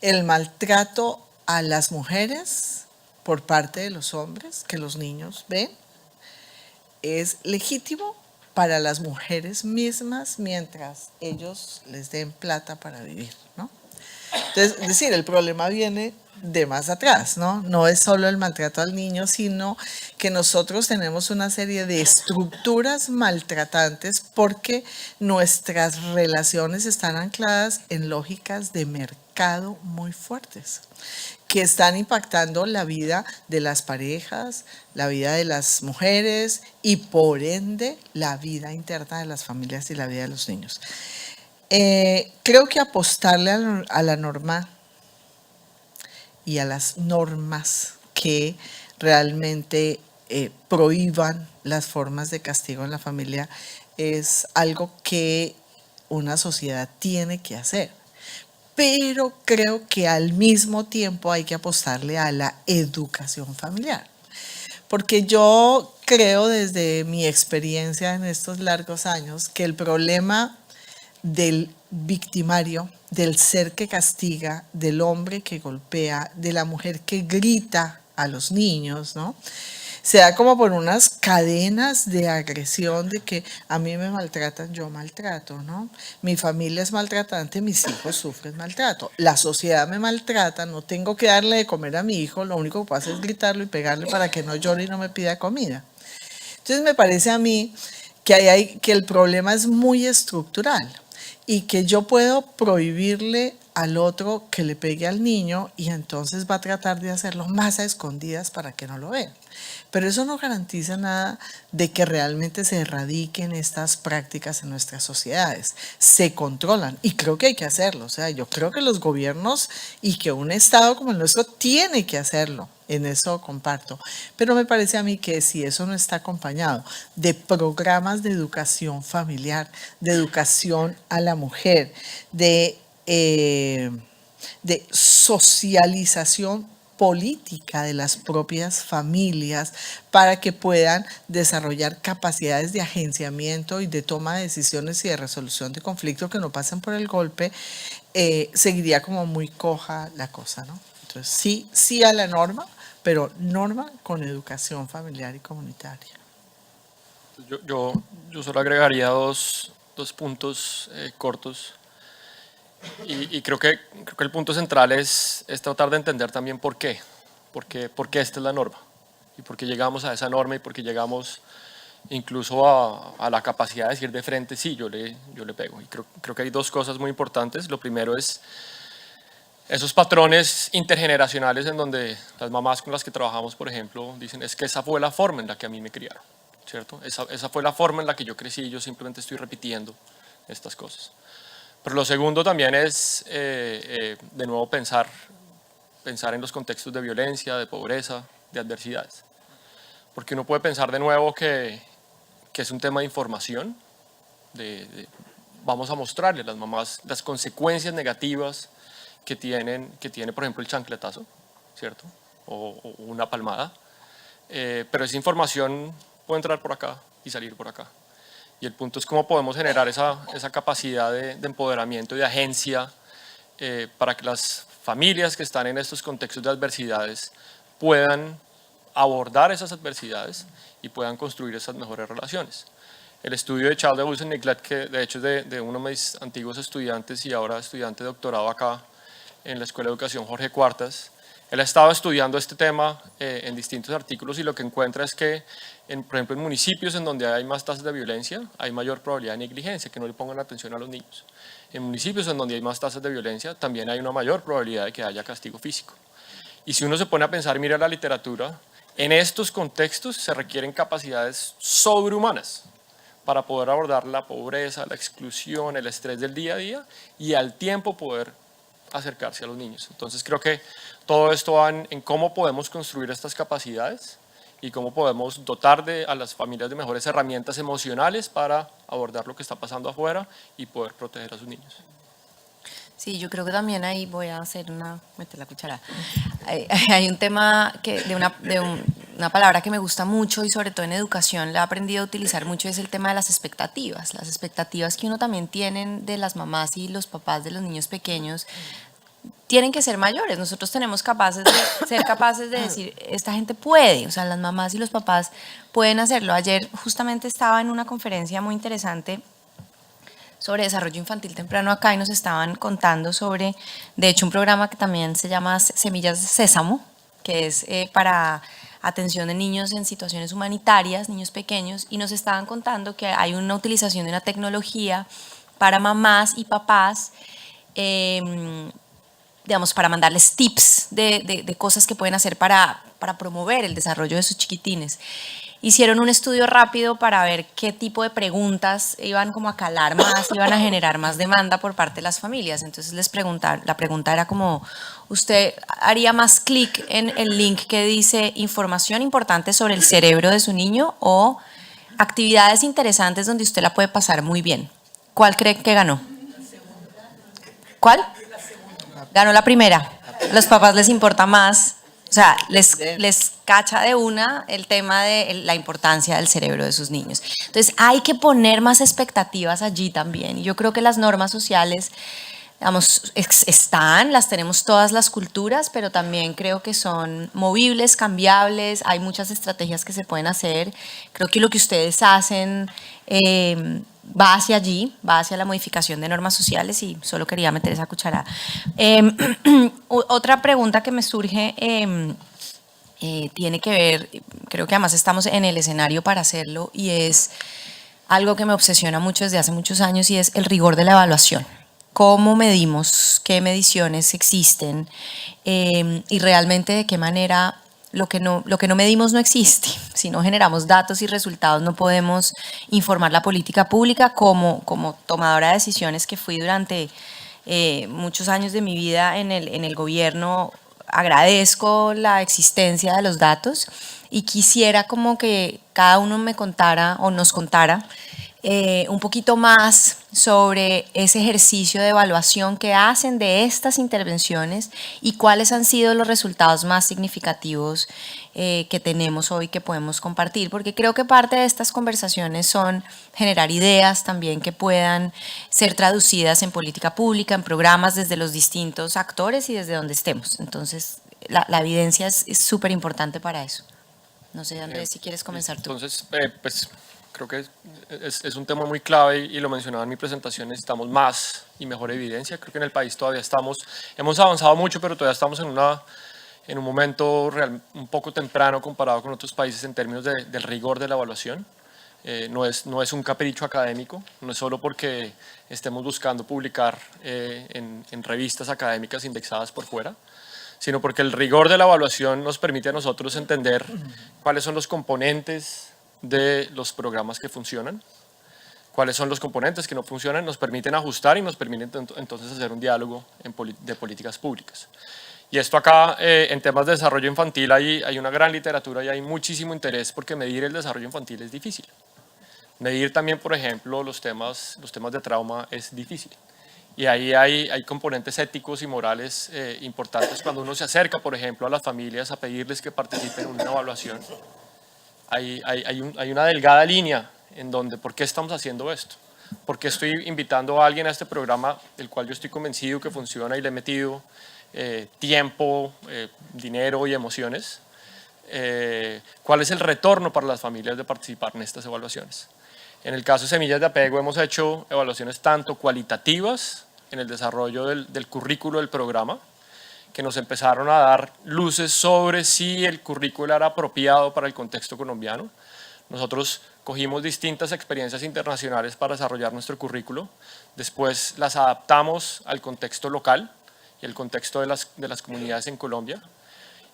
el maltrato a las mujeres por parte de los hombres que los niños ven es legítimo para las mujeres mismas mientras ellos les den plata para vivir, ¿no? Entonces, es decir, el problema viene de más atrás, ¿no? No es solo el maltrato al niño, sino que nosotros tenemos una serie de estructuras maltratantes porque nuestras relaciones están ancladas en lógicas de mercado muy fuertes, que están impactando la vida de las parejas, la vida de las mujeres y por ende la vida interna de las familias y la vida de los niños. Creo que apostarle a la norma y a las normas que realmente prohíban las formas de castigo en la familia es algo que una sociedad tiene que hacer. Pero creo que al mismo tiempo hay que apostarle a la educación familiar. Porque yo creo desde mi experiencia en estos largos años que el problema del victimario, del ser que castiga, del hombre que golpea, de la mujer que grita a los niños, ¿no? Se da como por unas cadenas de agresión de que a mí me maltratan, yo maltrato, ¿no? Mi familia es maltratante, mis hijos sufren maltrato. La sociedad me maltrata, no tengo que darle de comer a mi hijo, lo único que puedo hacer es gritarlo y pegarle para que no llore y no me pida comida. Entonces me parece a mí que el problema es muy estructural y que yo puedo prohibirle al otro que le pegue al niño y entonces va a tratar de hacerlo más a escondidas para que no lo vea. Pero eso no garantiza nada de que realmente se erradiquen estas prácticas en nuestras sociedades. Se controlan y creo que hay que hacerlo. O sea, yo creo que los gobiernos y que un Estado como el nuestro tiene que hacerlo. En eso comparto. Pero me parece a mí que si eso no está acompañado de programas de educación familiar, de educación a la mujer, de socialización política de las propias familias para que puedan desarrollar capacidades de agenciamiento y de toma de decisiones y de resolución de conflictos que no pasen por el golpe, seguiría como muy coja la cosa, ¿no? Entonces sí a la norma, pero norma con educación familiar y comunitaria. Yo solo agregaría dos puntos cortos. Y creo que el punto central es tratar de entender también por qué esta es la norma y por qué llegamos a esa norma y por qué llegamos incluso a la capacidad de decir de frente, sí, yo le pego. Y creo que hay dos cosas muy importantes. Lo primero es esos patrones intergeneracionales en donde las mamás con las que trabajamos, por ejemplo, dicen, es que esa fue la forma en la que a mí me criaron, ¿cierto? Esa fue la forma en la que yo crecí y yo simplemente estoy repitiendo estas cosas. Pero lo segundo también es, de nuevo, pensar en los contextos de violencia, de pobreza, de adversidades. Porque uno puede pensar de nuevo que es un tema de información, vamos a mostrarle a las mamás las consecuencias negativas que tiene, por ejemplo, el chancletazo, ¿cierto? O una palmada. Pero esa información puede entrar por acá y salir por acá. Y el punto es cómo podemos generar esa capacidad de empoderamiento y de agencia para que las familias que están en estos contextos de adversidades puedan abordar esas adversidades y puedan construir esas mejores relaciones. El estudio de Child Abuse and Neglect, que de hecho es de uno de mis antiguos estudiantes y ahora estudiante de doctorado acá en la Escuela de Educación Jorge Cuartas, él ha estado estudiando este tema en distintos artículos y lo que encuentra es que, por ejemplo, en municipios en donde hay más tasas de violencia, hay mayor probabilidad de negligencia, que no le pongan atención a los niños. En municipios en donde hay más tasas de violencia, también hay una mayor probabilidad de que haya castigo físico. Y si uno se pone a pensar, mira la literatura, en estos contextos se requieren capacidades sobrehumanas para poder abordar la pobreza, la exclusión, el estrés del día a día y al tiempo poder acercarse a los niños. Entonces creo que todo esto va en cómo podemos construir estas capacidades y cómo podemos dotar a las familias de mejores herramientas emocionales para abordar lo que está pasando afuera y poder proteger a sus niños. Sí, yo creo que también ahí voy a meter la cuchara. Hay un tema una palabra que me gusta mucho y sobre todo en educación la he aprendido a utilizar mucho, es el tema de las expectativas que uno también tiene de las mamás y los papás de los niños pequeños. Tienen que ser mayores, nosotros tenemos ser capaces de decir, esta gente puede, o sea, las mamás y los papás pueden hacerlo. Ayer justamente estaba en una conferencia muy interesante sobre desarrollo infantil temprano acá y nos estaban contando sobre, de hecho, un programa que también se llama Semillas de Sésamo, que es para atención de niños en situaciones humanitarias, niños pequeños, y nos estaban contando que hay una utilización de una tecnología para mamás y papás, digamos, para mandarles tips de cosas que pueden hacer para promover el desarrollo de sus chiquitines. Hicieron un estudio rápido para ver qué tipo de preguntas iban como a calar más, iban a generar más demanda por parte de las familias. Entonces la pregunta era como, ¿usted haría más clic en el link que dice información importante sobre el cerebro de su niño o actividades interesantes donde usted la puede pasar muy bien? ¿Cuál cree que ganó? ¿Cuál? Ganó la primera. A los papás les importa más. O sea, les cacha de una el tema de la importancia del cerebro de sus niños. Entonces, hay que poner más expectativas allí también. Y yo creo que las normas sociales, digamos, las tenemos todas las culturas, pero también creo que son movibles, cambiables, hay muchas estrategias que se pueden hacer. Creo que lo que ustedes hacen va hacia allí, va hacia la modificación de normas sociales y solo quería meter esa cucharada. Otra pregunta que me surge tiene que ver, creo que además estamos en el escenario para hacerlo y es algo que me obsesiona mucho desde hace muchos años y es el rigor de la evaluación. ¿Cómo medimos? ¿Qué mediciones existen? Y realmente de qué manera lo que no medimos no existe. Si no generamos datos y resultados no podemos informar la política pública. Como tomadora de decisiones que fui durante muchos años de mi vida en el gobierno, agradezco la existencia de los datos y quisiera como que cada uno me contara o nos contara un poquito más sobre ese ejercicio de evaluación que hacen de estas intervenciones y cuáles han sido los resultados más significativos que tenemos hoy que podemos compartir, porque creo que parte de estas conversaciones son generar ideas también que puedan ser traducidas en política pública, en programas desde los distintos actores y desde donde estemos. Entonces, la evidencia es súper importante para eso. No sé, Andrés, si quieres comenzar tú. Entonces, pues creo que es un tema muy clave y lo mencionaba en mi presentación, necesitamos más y mejor evidencia. Creo que en el país todavía hemos avanzado mucho, pero todavía estamos en un momento un poco temprano comparado con otros países en términos del rigor de la evaluación. No es un capricho académico, no es solo porque estemos buscando publicar en revistas académicas indexadas por fuera, sino porque el rigor de la evaluación nos permite a nosotros entender cuáles son los componentes de los programas que funcionan, cuáles son los componentes que no funcionan, nos permiten ajustar y nos permiten entonces hacer un diálogo de políticas públicas. Y esto acá, en temas de desarrollo infantil, hay una gran literatura y hay muchísimo interés porque medir el desarrollo infantil es difícil. Medir también, por ejemplo, los temas de trauma es difícil. Y ahí hay componentes éticos y morales importantes cuando uno se acerca, por ejemplo, a las familias a pedirles que participen en una evaluación. Hay una delgada línea en donde, ¿por qué estamos haciendo esto? ¿Por qué estoy invitando a alguien a este programa del cual yo estoy convencido que funciona y le he metido tiempo, dinero y emociones? ¿Cuál es el retorno para las familias de participar en estas evaluaciones? En el caso de Semillas de Apego hemos hecho evaluaciones tanto cualitativas en el desarrollo del currículo del programa, que nos empezaron a dar luces sobre si el currículo era apropiado para el contexto colombiano. Nosotros cogimos distintas experiencias internacionales para desarrollar nuestro currículo, después las adaptamos al contexto local y el contexto de las comunidades en Colombia,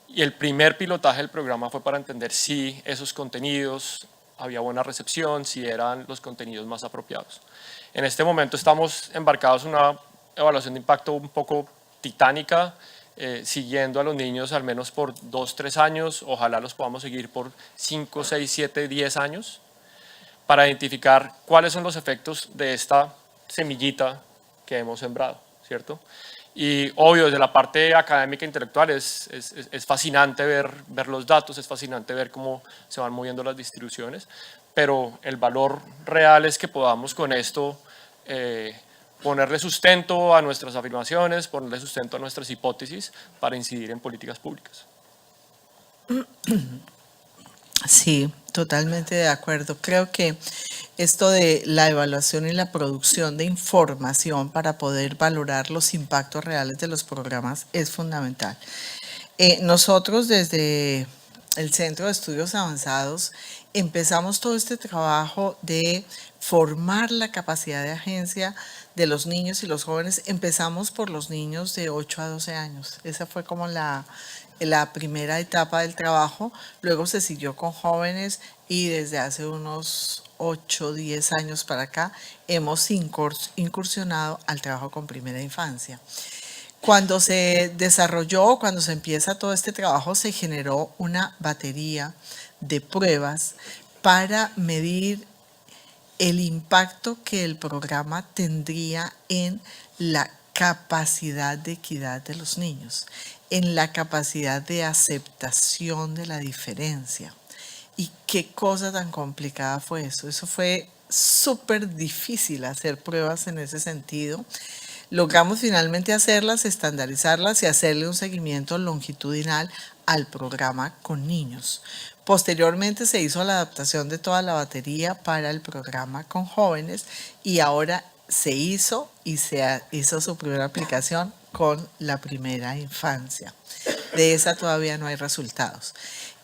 y el primer pilotaje del programa fue para entender si esos contenidos había buena recepción, si eran los contenidos más apropiados. En este momento estamos embarcados en una evaluación de impacto un poco titánica, siguiendo a los niños al menos por 2, 3 años, ojalá los podamos seguir por 5, 6, 7, 10 años, para identificar cuáles son los efectos de esta semillita que hemos sembrado, ¿cierto? Y obvio, desde la parte académica e intelectual es fascinante ver los datos, es fascinante ver cómo se van moviendo las distribuciones, pero el valor real es que podamos con esto ponerle sustento a nuestras afirmaciones, ponerle sustento a nuestras hipótesis para incidir en políticas públicas. Sí, totalmente de acuerdo. Creo que esto de la evaluación y la producción de información para poder valorar los impactos reales de los programas es fundamental. Nosotros desde el Centro de Estudios Avanzados empezamos todo este trabajo de formar la capacidad de agencia de los niños y los jóvenes. Empezamos por los niños de 8 a 12 años. Esa fue como la primera etapa del trabajo. Luego se siguió con jóvenes y desde hace unos 8, 10 años para acá hemos incursionado al trabajo con primera infancia. Cuando se desarrolló, cuando se empieza todo este trabajo, se generó una batería de pruebas para medir el impacto que el programa tendría en la capacidad de equidad de los niños, en la capacidad de aceptación de la diferencia. Y qué cosa tan complicada fue eso. Eso fue súper difícil hacer pruebas en ese sentido. Logramos finalmente hacerlas, estandarizarlas y hacerle un seguimiento longitudinal al programa con niños. Posteriormente se hizo la adaptación de toda la batería para el programa con jóvenes y ahora se hizo su primera aplicación con la primera infancia. De esa todavía no hay resultados.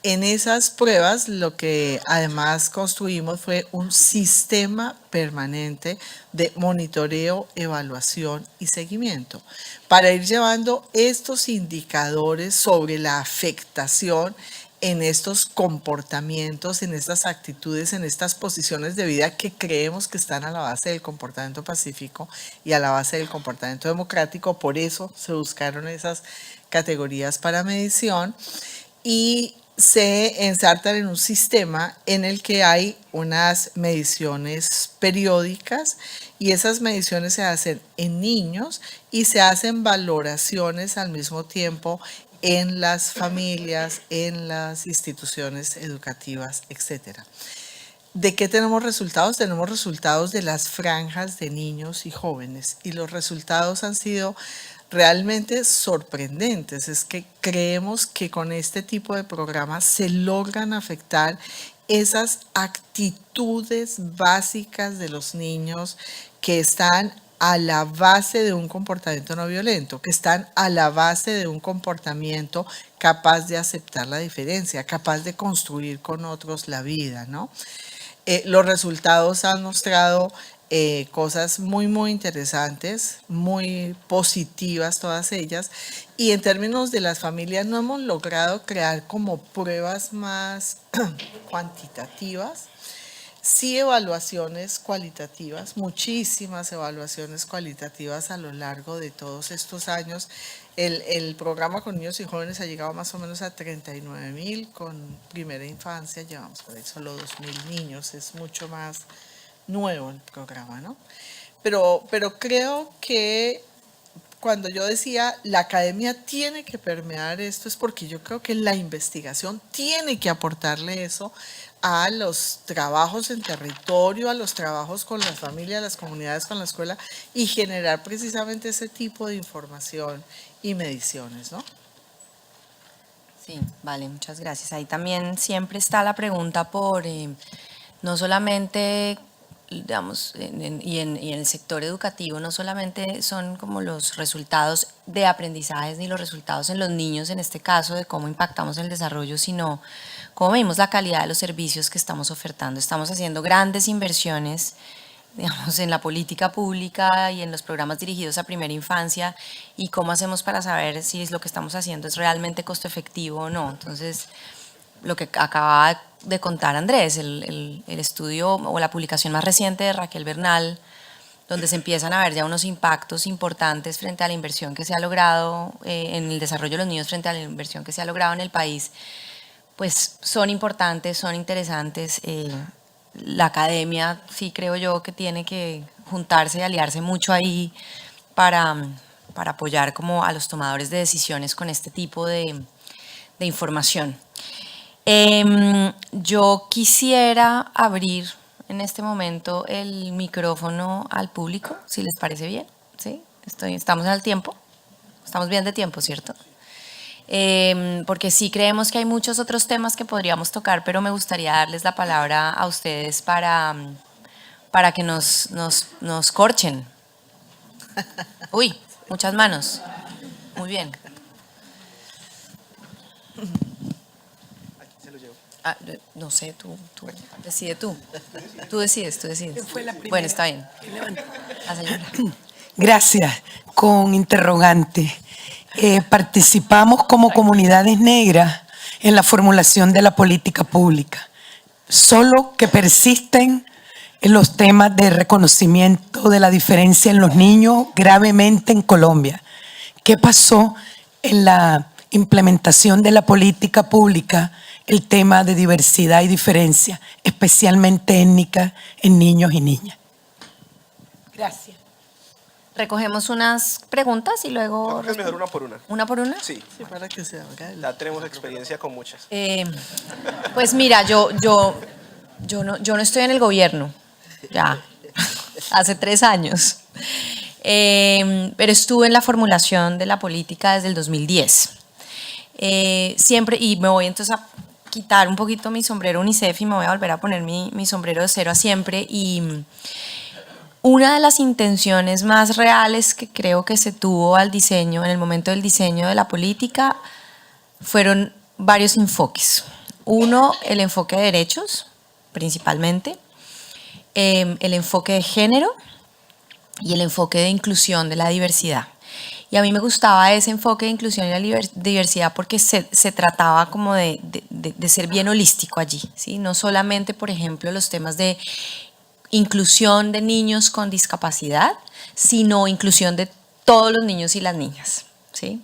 En esas pruebas lo que además construimos fue un sistema permanente de monitoreo, evaluación y seguimiento para ir llevando estos indicadores sobre la afectación en estos comportamientos, en estas actitudes, en estas posiciones de vida que creemos que están a la base del comportamiento pacífico y a la base del comportamiento democrático. Por eso se buscaron esas categorías para medición y se ensartan en un sistema en el que hay unas mediciones periódicas y esas mediciones se hacen en niños y se hacen valoraciones al mismo tiempo en las familias, en las instituciones educativas, etc. ¿De qué tenemos resultados? Tenemos resultados de las franjas de niños y jóvenes y los resultados han sido realmente sorprendentes. Es que creemos que con este tipo de programas se logran afectar esas actitudes básicas de los niños que están a la base de un comportamiento no violento, que están a la base de un comportamiento capaz de aceptar la diferencia, capaz de construir con otros la vida, ¿no? Los resultados han mostrado cosas muy, muy interesantes, muy positivas todas ellas. Y en términos de las familias no hemos logrado crear como pruebas más cuantitativas, sí evaluaciones cualitativas, muchísimas evaluaciones cualitativas a lo largo de todos estos años. El programa con niños y jóvenes ha llegado más o menos a 39.000, con primera infancia llevamos por ahí solo 2.000 niños, es mucho más nuevo el programa, ¿no? Pero creo que cuando yo decía la academia tiene que permear esto es porque yo creo que la investigación tiene que aportarle eso a los trabajos en territorio, a los trabajos con las familias, las comunidades, con la escuela y generar precisamente ese tipo de información y mediciones, ¿no? Sí, vale, muchas gracias. Ahí también siempre está la pregunta por no solamente, digamos, y en el sector educativo, no solamente son como los resultados de aprendizajes ni los resultados en los niños, en este caso, de cómo impactamos el desarrollo, sino cómo medimos la calidad de los servicios que estamos ofertando. Estamos haciendo grandes inversiones, digamos, en la política pública y en los programas dirigidos a primera infancia y cómo hacemos para saber si lo que estamos haciendo es realmente costo efectivo o no. Entonces, lo que acaba de contar Andrés, el estudio o la publicación más reciente de Raquel Bernal, donde se empiezan a ver ya unos impactos importantes frente a la inversión que se ha logrado en el desarrollo de los niños, frente a la inversión que se ha logrado en el país, pues son importantes, son interesantes. La academia sí creo yo que tiene que juntarse y aliarse mucho ahí para apoyar como a los tomadores de decisiones con este tipo de información. Yo quisiera abrir en este momento el micrófono al público, si les parece bien. ¿Sí? Estamos en el tiempo, estamos bien de tiempo, ¿cierto? Porque sí creemos que hay muchos otros temas que podríamos tocar, pero me gustaría darles la palabra a ustedes para que nos corchen. Uy, muchas manos. Muy bien. Ah, no sé, tú decide tú. Tú decides. Bueno, está bien. La señora. Gracias. Con interrogante. Participamos como comunidades negras en la formulación de la política pública, solo que persisten en los temas de reconocimiento de la diferencia en los niños gravemente en Colombia. ¿Qué pasó en la implementación de la política pública, el tema de diversidad y diferencia, especialmente étnica, en niños y niñas? Gracias. Recogemos unas preguntas y luego... Es mejor una por una. ¿Una por una? Sí, Sí, para que se haga el... ya tenemos experiencia con muchas. Pues mira, yo no estoy en el gobierno, ya, hace 3 años, pero estuve en la formulación de la política desde el 2010. Siempre, y me voy entonces a quitar un poquito mi sombrero UNICEF y me voy a volver a poner mi sombrero de cero a siempre, y una de las intenciones más reales que creo que se tuvo al diseño, en el momento del diseño de la política, fueron varios enfoques. Uno, el enfoque de derechos, principalmente, el enfoque de género y el enfoque de inclusión de la diversidad. Y a mí me gustaba ese enfoque de inclusión y la diversidad porque se trataba como de ser bien holístico allí, ¿sí? No solamente, por ejemplo, los temas de inclusión de niños con discapacidad, sino inclusión de todos los niños y las niñas, ¿sí?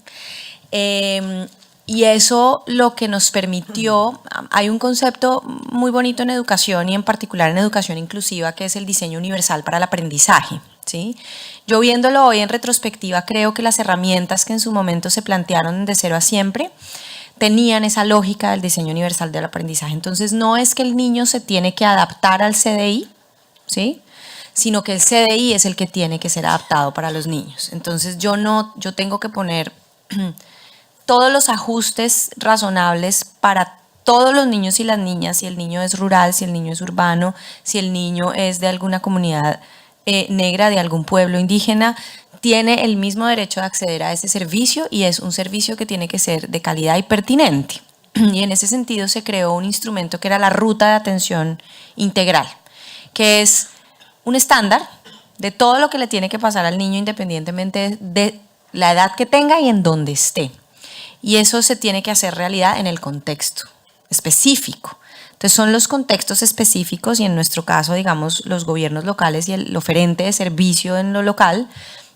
Y eso lo que nos permitió, hay un concepto muy bonito en educación y en particular en educación inclusiva, que es el diseño universal para el aprendizaje, ¿sí? Yo viéndolo hoy en retrospectiva, creo que las herramientas que en su momento se plantearon de cero a siempre tenían esa lógica del diseño universal del aprendizaje. Entonces no es que el niño se tiene que adaptar al CDI, ¿sí? Sino que el CDI es el que tiene que ser adaptado para los niños. Entonces yo tengo que poner todos los ajustes razonables para todos los niños y las niñas, si el niño es rural, si el niño es urbano, si el niño es de alguna comunidad negra, de algún pueblo indígena, tiene el mismo derecho de acceder a ese servicio, y es un servicio que tiene que ser de calidad y pertinente. Y en ese sentido se creó un instrumento que era la ruta de atención integral, que es un estándar de todo lo que le tiene que pasar al niño independientemente de la edad que tenga y en dónde esté. Y eso se tiene que hacer realidad en el contexto específico. Entonces son los contextos específicos, y en nuestro caso, digamos, los gobiernos locales y el oferente de servicio en lo local,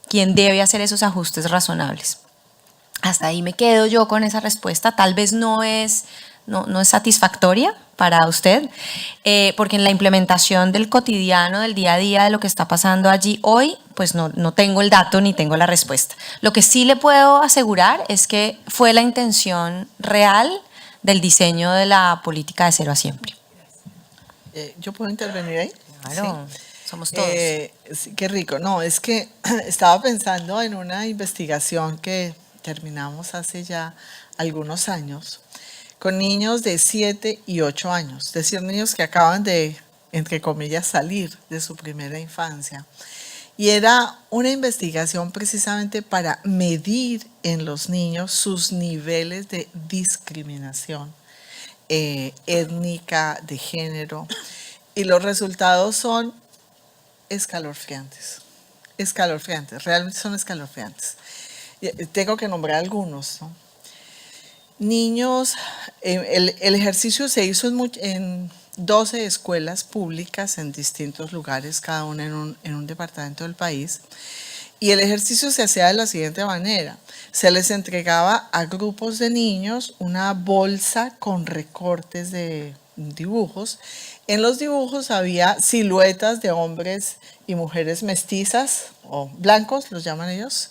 quien debe hacer esos ajustes razonables. Hasta ahí me quedo yo con esa respuesta. Tal vez no es satisfactoria para usted, porque en la implementación del cotidiano, del día a día, de lo que está pasando allí hoy, pues no tengo el dato ni tengo la respuesta. Lo que sí le puedo asegurar es que fue la intención real del diseño de la política de cero a siempre. ¿Yo puedo intervenir ahí? Claro, Sí. somos todos. Sí, qué rico. No, es que estaba pensando en una investigación que terminamos hace ya algunos años con niños de 7 y 8 años, es decir, niños que acaban de, entre comillas, salir de su primera infancia. Y era una investigación precisamente para medir en los niños sus niveles de discriminación étnica, de género. Y los resultados son escalofriantes, realmente son escalofriantes. Tengo que nombrar algunos, ¿no? niños, el ejercicio se hizo en 12 escuelas públicas en distintos lugares, cada una en un departamento del país. Y el ejercicio se hacía de la siguiente manera. Se les entregaba a grupos de niños una bolsa con recortes de dibujos. En los dibujos había siluetas de hombres y mujeres mestizas o blancos, los llaman ellos,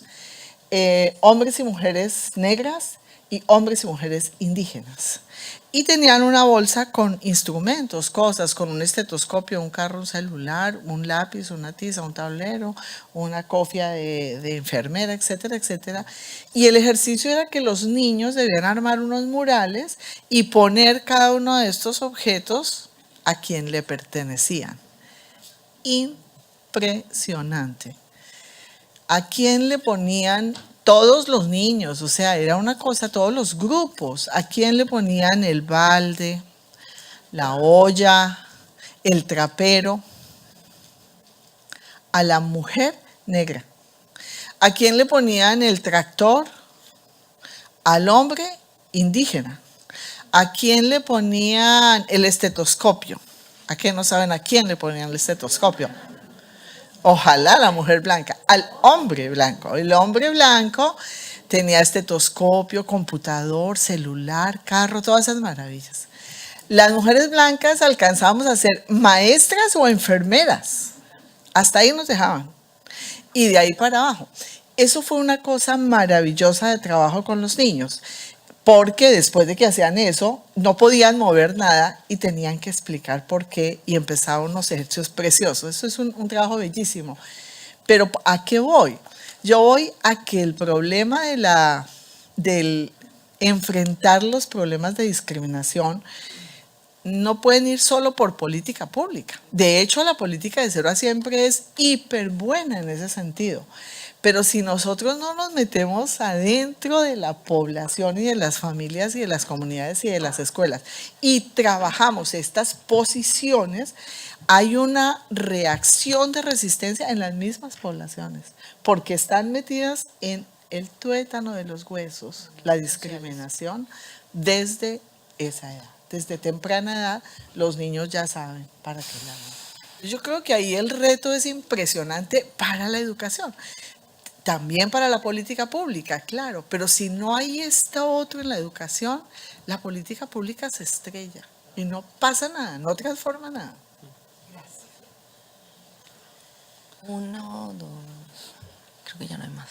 hombres y mujeres negras y hombres y mujeres indígenas. Y tenían una bolsa con instrumentos, cosas, con un estetoscopio, un carro, un celular, un lápiz, una tiza, un tablero, una cofia de enfermera, etcétera, etcétera. Y el ejercicio era que los niños debían armar unos murales y poner cada uno de estos objetos a quien le pertenecían. Impresionante. ¿A quién le ponían? Todos los niños, o sea, era una cosa, todos los grupos. ¿A quién le ponían el balde, la olla, el trapero? A la mujer negra. ¿A quién le ponían el tractor? Al hombre indígena. ¿A quién le ponían el estetoscopio? ¿A qué no saben a quién le ponían el estetoscopio? Ojalá la mujer blanca, al hombre blanco. El hombre blanco tenía estetoscopio, computador, celular, carro, todas esas maravillas. Las mujeres blancas alcanzábamos a ser maestras o enfermeras. Hasta ahí nos dejaban. Y de ahí para abajo. Eso fue una cosa maravillosa de trabajo con los niños. Porque después de que hacían eso, no podían mover nada y tenían que explicar por qué y empezaban unos ejercicios preciosos. Eso es un trabajo bellísimo. Pero ¿a qué voy? Yo voy a que el problema del enfrentar los problemas de discriminación no pueden ir solo por política pública. De hecho, la política de 0 a siempre es hiper buena en ese sentido. Pero si nosotros no nos metemos adentro de la población y de las familias y de las comunidades y de las escuelas y trabajamos estas posiciones, hay una reacción de resistencia en las mismas poblaciones, porque están metidas en el tuétano de los huesos, la discriminación desde esa edad. Desde temprana edad los niños ya saben para qué lado. Yo creo que ahí el reto es impresionante para la educación. También para la política pública, claro, pero si no hay esto otro en la educación, la política pública se estrella y no pasa nada, no transforma nada. Gracias. 1, 2, creo que ya no hay más.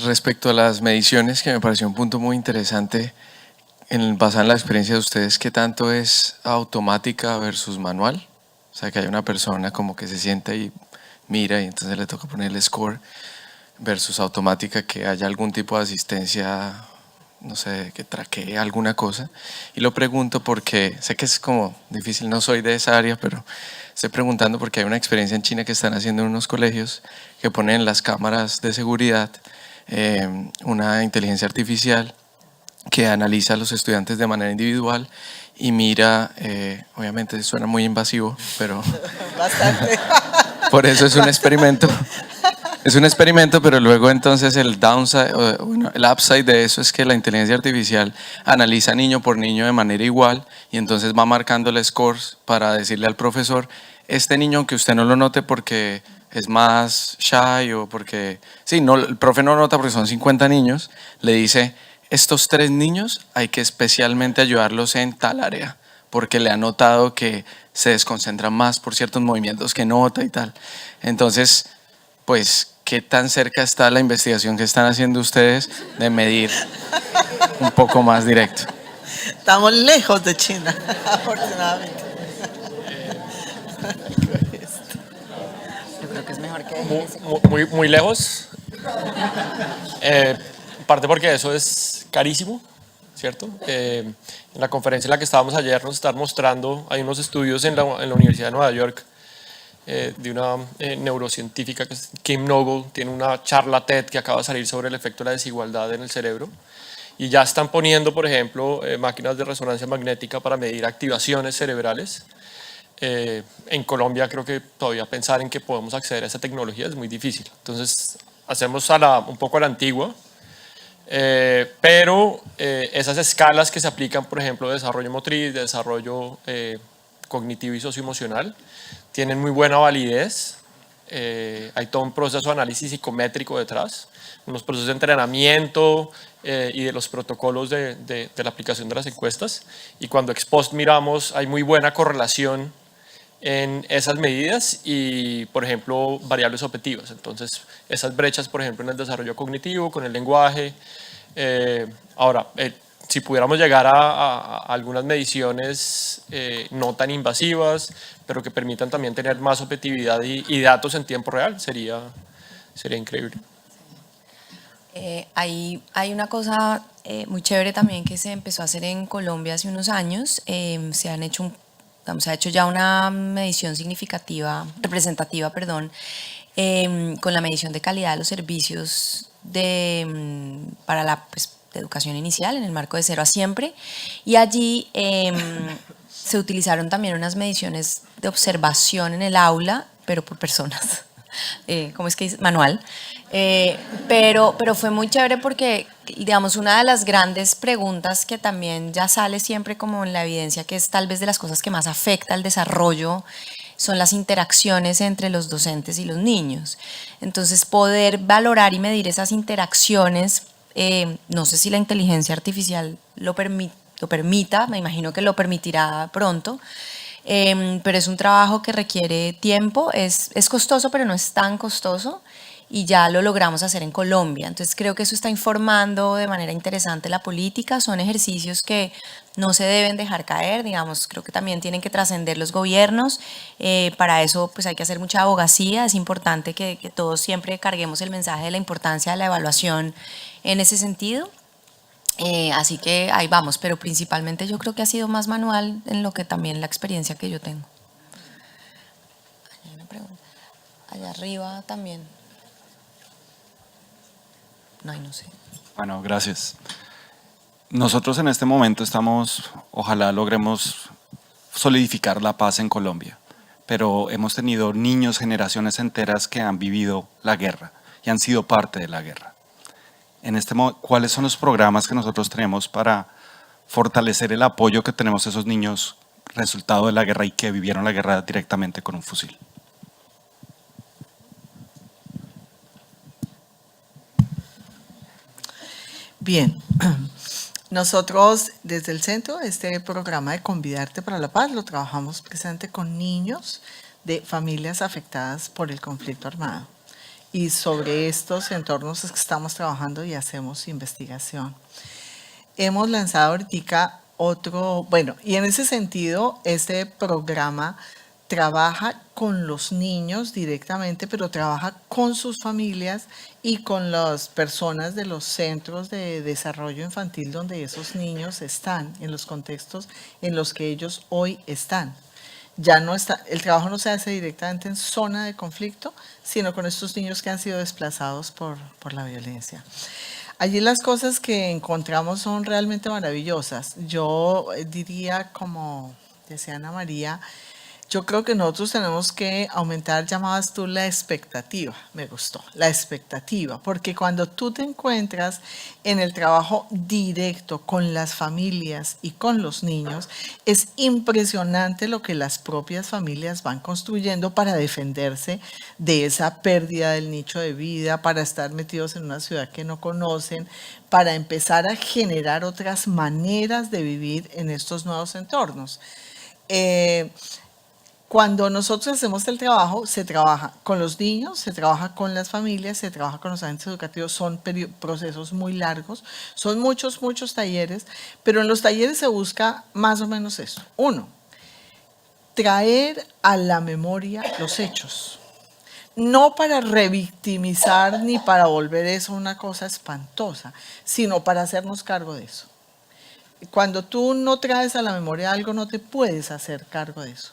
Respecto a las mediciones, que me pareció un punto muy interesante, basado en la experiencia de ustedes, ¿qué tanto es automática versus manual? O sea, que hay una persona como que se sienta y mira y entonces le toca poner el score, versus automática, que haya algún tipo de asistencia, no sé, que traquee alguna cosa. Y lo pregunto porque sé que es como difícil, no soy de esa área, pero estoy preguntando porque hay una experiencia en China que están haciendo en unos colegios que ponen en las cámaras de seguridad una inteligencia artificial que analiza a los estudiantes de manera individual y mira, obviamente suena muy invasivo, pero Bastante. por eso es un experimento. Es un experimento, pero luego entonces el downside, bueno, el upside de eso es que la inteligencia artificial analiza niño por niño de manera igual y entonces va marcándole scores para decirle al profesor, este niño, aunque usted no lo note porque es más shy o porque, sí, no, el profe no nota porque son 50 niños, le dice, estos 3 niños hay que especialmente ayudarlos en tal área, porque le ha notado que se desconcentran más por ciertos movimientos que nota y tal. Entonces, pues, ¿qué tan cerca está la investigación que están haciendo ustedes de medir un poco más directo? Estamos lejos de China, afortunadamente. Yo creo que es mejor que Muy lejos. Parte porque eso es carísimo, ¿cierto? En la conferencia en la que estábamos ayer nos están mostrando, hay unos estudios en la Universidad de Nueva York de una neurocientífica que es Kim Noble, tiene una charla TED que acaba de salir sobre el efecto de la desigualdad en el cerebro y ya están poniendo, por ejemplo, máquinas de resonancia magnética para medir activaciones cerebrales. En Colombia creo que todavía pensar en que podemos acceder a esa tecnología es muy difícil. Entonces hacemos un poco a la antigua. Pero esas escalas que se aplican, por ejemplo, de desarrollo motriz, de desarrollo cognitivo y socioemocional, tienen muy buena validez. Hay todo un proceso de análisis psicométrico detrás, unos procesos de entrenamiento y de los protocolos de la aplicación de las encuestas. Y cuando ex post miramos, hay muy buena correlación en esas medidas y, por ejemplo, variables objetivas. Entonces, esas brechas, por ejemplo, en el desarrollo cognitivo, con el lenguaje. Ahora, si pudiéramos llegar a algunas mediciones no tan invasivas, pero que permitan también tener más objetividad y datos en tiempo real, sería increíble. Hay una cosa muy chévere también que se empezó a hacer en Colombia hace unos años. Se ha hecho ya una medición significativa, representativa, perdón, con la medición de calidad de los servicios para la de educación inicial en el marco de 0 a Siempre. Y allí se utilizaron también unas mediciones de observación en el aula, pero por personas. ¿Cómo es que dice? Manual. Pero fue muy chévere porque, digamos, una de las grandes preguntas que también ya sale siempre como en la evidencia, que es tal vez de las cosas que más afecta al desarrollo, son las interacciones entre los docentes y los niños. Entonces, poder valorar y medir esas interacciones, no sé si la inteligencia artificial lo permita, me imagino que lo permitirá pronto, pero es un trabajo que requiere tiempo, es costoso, pero no es tan costoso, y ya lo logramos hacer en Colombia. Entonces creo que eso está informando de manera interesante la política. Son ejercicios que no se deben dejar caer, digamos, creo que también tienen que trascender los gobiernos. Para eso pues hay que hacer mucha abogacía. Es importante que todos siempre carguemos el mensaje de la importancia de la evaluación en ese sentido. Así que ahí vamos, pero principalmente yo creo que ha sido más manual en lo que también la experiencia que yo tengo. Hay una pregunta. Allá arriba también. No sé. Bueno, gracias. Nosotros en este momento ojalá logremos solidificar la paz en Colombia, pero hemos tenido niños, generaciones enteras que han vivido la guerra y han sido parte de la guerra. ¿Cuáles son los programas que nosotros tenemos para fortalecer el apoyo que tenemos a esos niños resultado de la guerra y que vivieron la guerra directamente con un fusil? Bien, nosotros desde el centro, este programa de Convidarte para la Paz, lo trabajamos precisamente con niños de familias afectadas por el conflicto armado. Y sobre estos entornos es que estamos trabajando y hacemos investigación. Hemos lanzado ahorita y en ese sentido, este programa trabaja con los niños directamente, pero trabaja con sus familias y con las personas de los centros de desarrollo infantil donde esos niños están, en los contextos en los que ellos hoy están. Ya no está, el trabajo no se hace directamente en zona de conflicto, sino con estos niños que han sido desplazados por la violencia. Allí las cosas que encontramos son realmente maravillosas. Yo diría, como decía Ana María, yo creo que nosotros tenemos que aumentar, llamabas tú, la expectativa. Me gustó, la expectativa, porque cuando tú te encuentras en el trabajo directo con las familias y con los niños, es impresionante lo que las propias familias van construyendo para defenderse de esa pérdida del nicho de vida, para estar metidos en una ciudad que no conocen, para empezar a generar otras maneras de vivir en estos nuevos entornos. Cuando nosotros hacemos el trabajo, se trabaja con los niños, se trabaja con las familias, se trabaja con los agentes educativos, son procesos muy largos, son muchos talleres, pero en los talleres se busca más o menos eso. Uno, traer a la memoria los hechos, no para revictimizar ni para volver eso una cosa espantosa, sino para hacernos cargo de eso. Cuando tú no traes a la memoria algo, no te puedes hacer cargo de eso.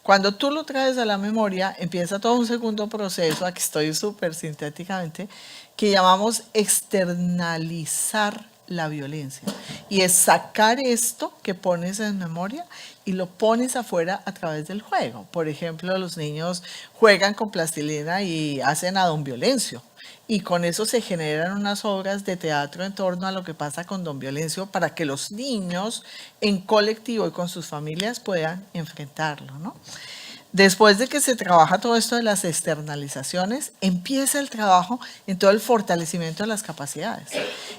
Cuando tú lo traes a la memoria, empieza todo un segundo proceso, aquí estoy súper sintéticamente, que llamamos externalizar la violencia. Y es sacar esto que pones en memoria y lo pones afuera a través del juego. Por ejemplo, los niños juegan con plastilina y hacen a Don Violencio. Y con eso se generan unas obras de teatro en torno a lo que pasa con Don Violencio para que los niños en colectivo y con sus familias puedan enfrentarlo, ¿no? Después de que se trabaja todo esto de las externalizaciones, empieza el trabajo en todo el fortalecimiento de las capacidades,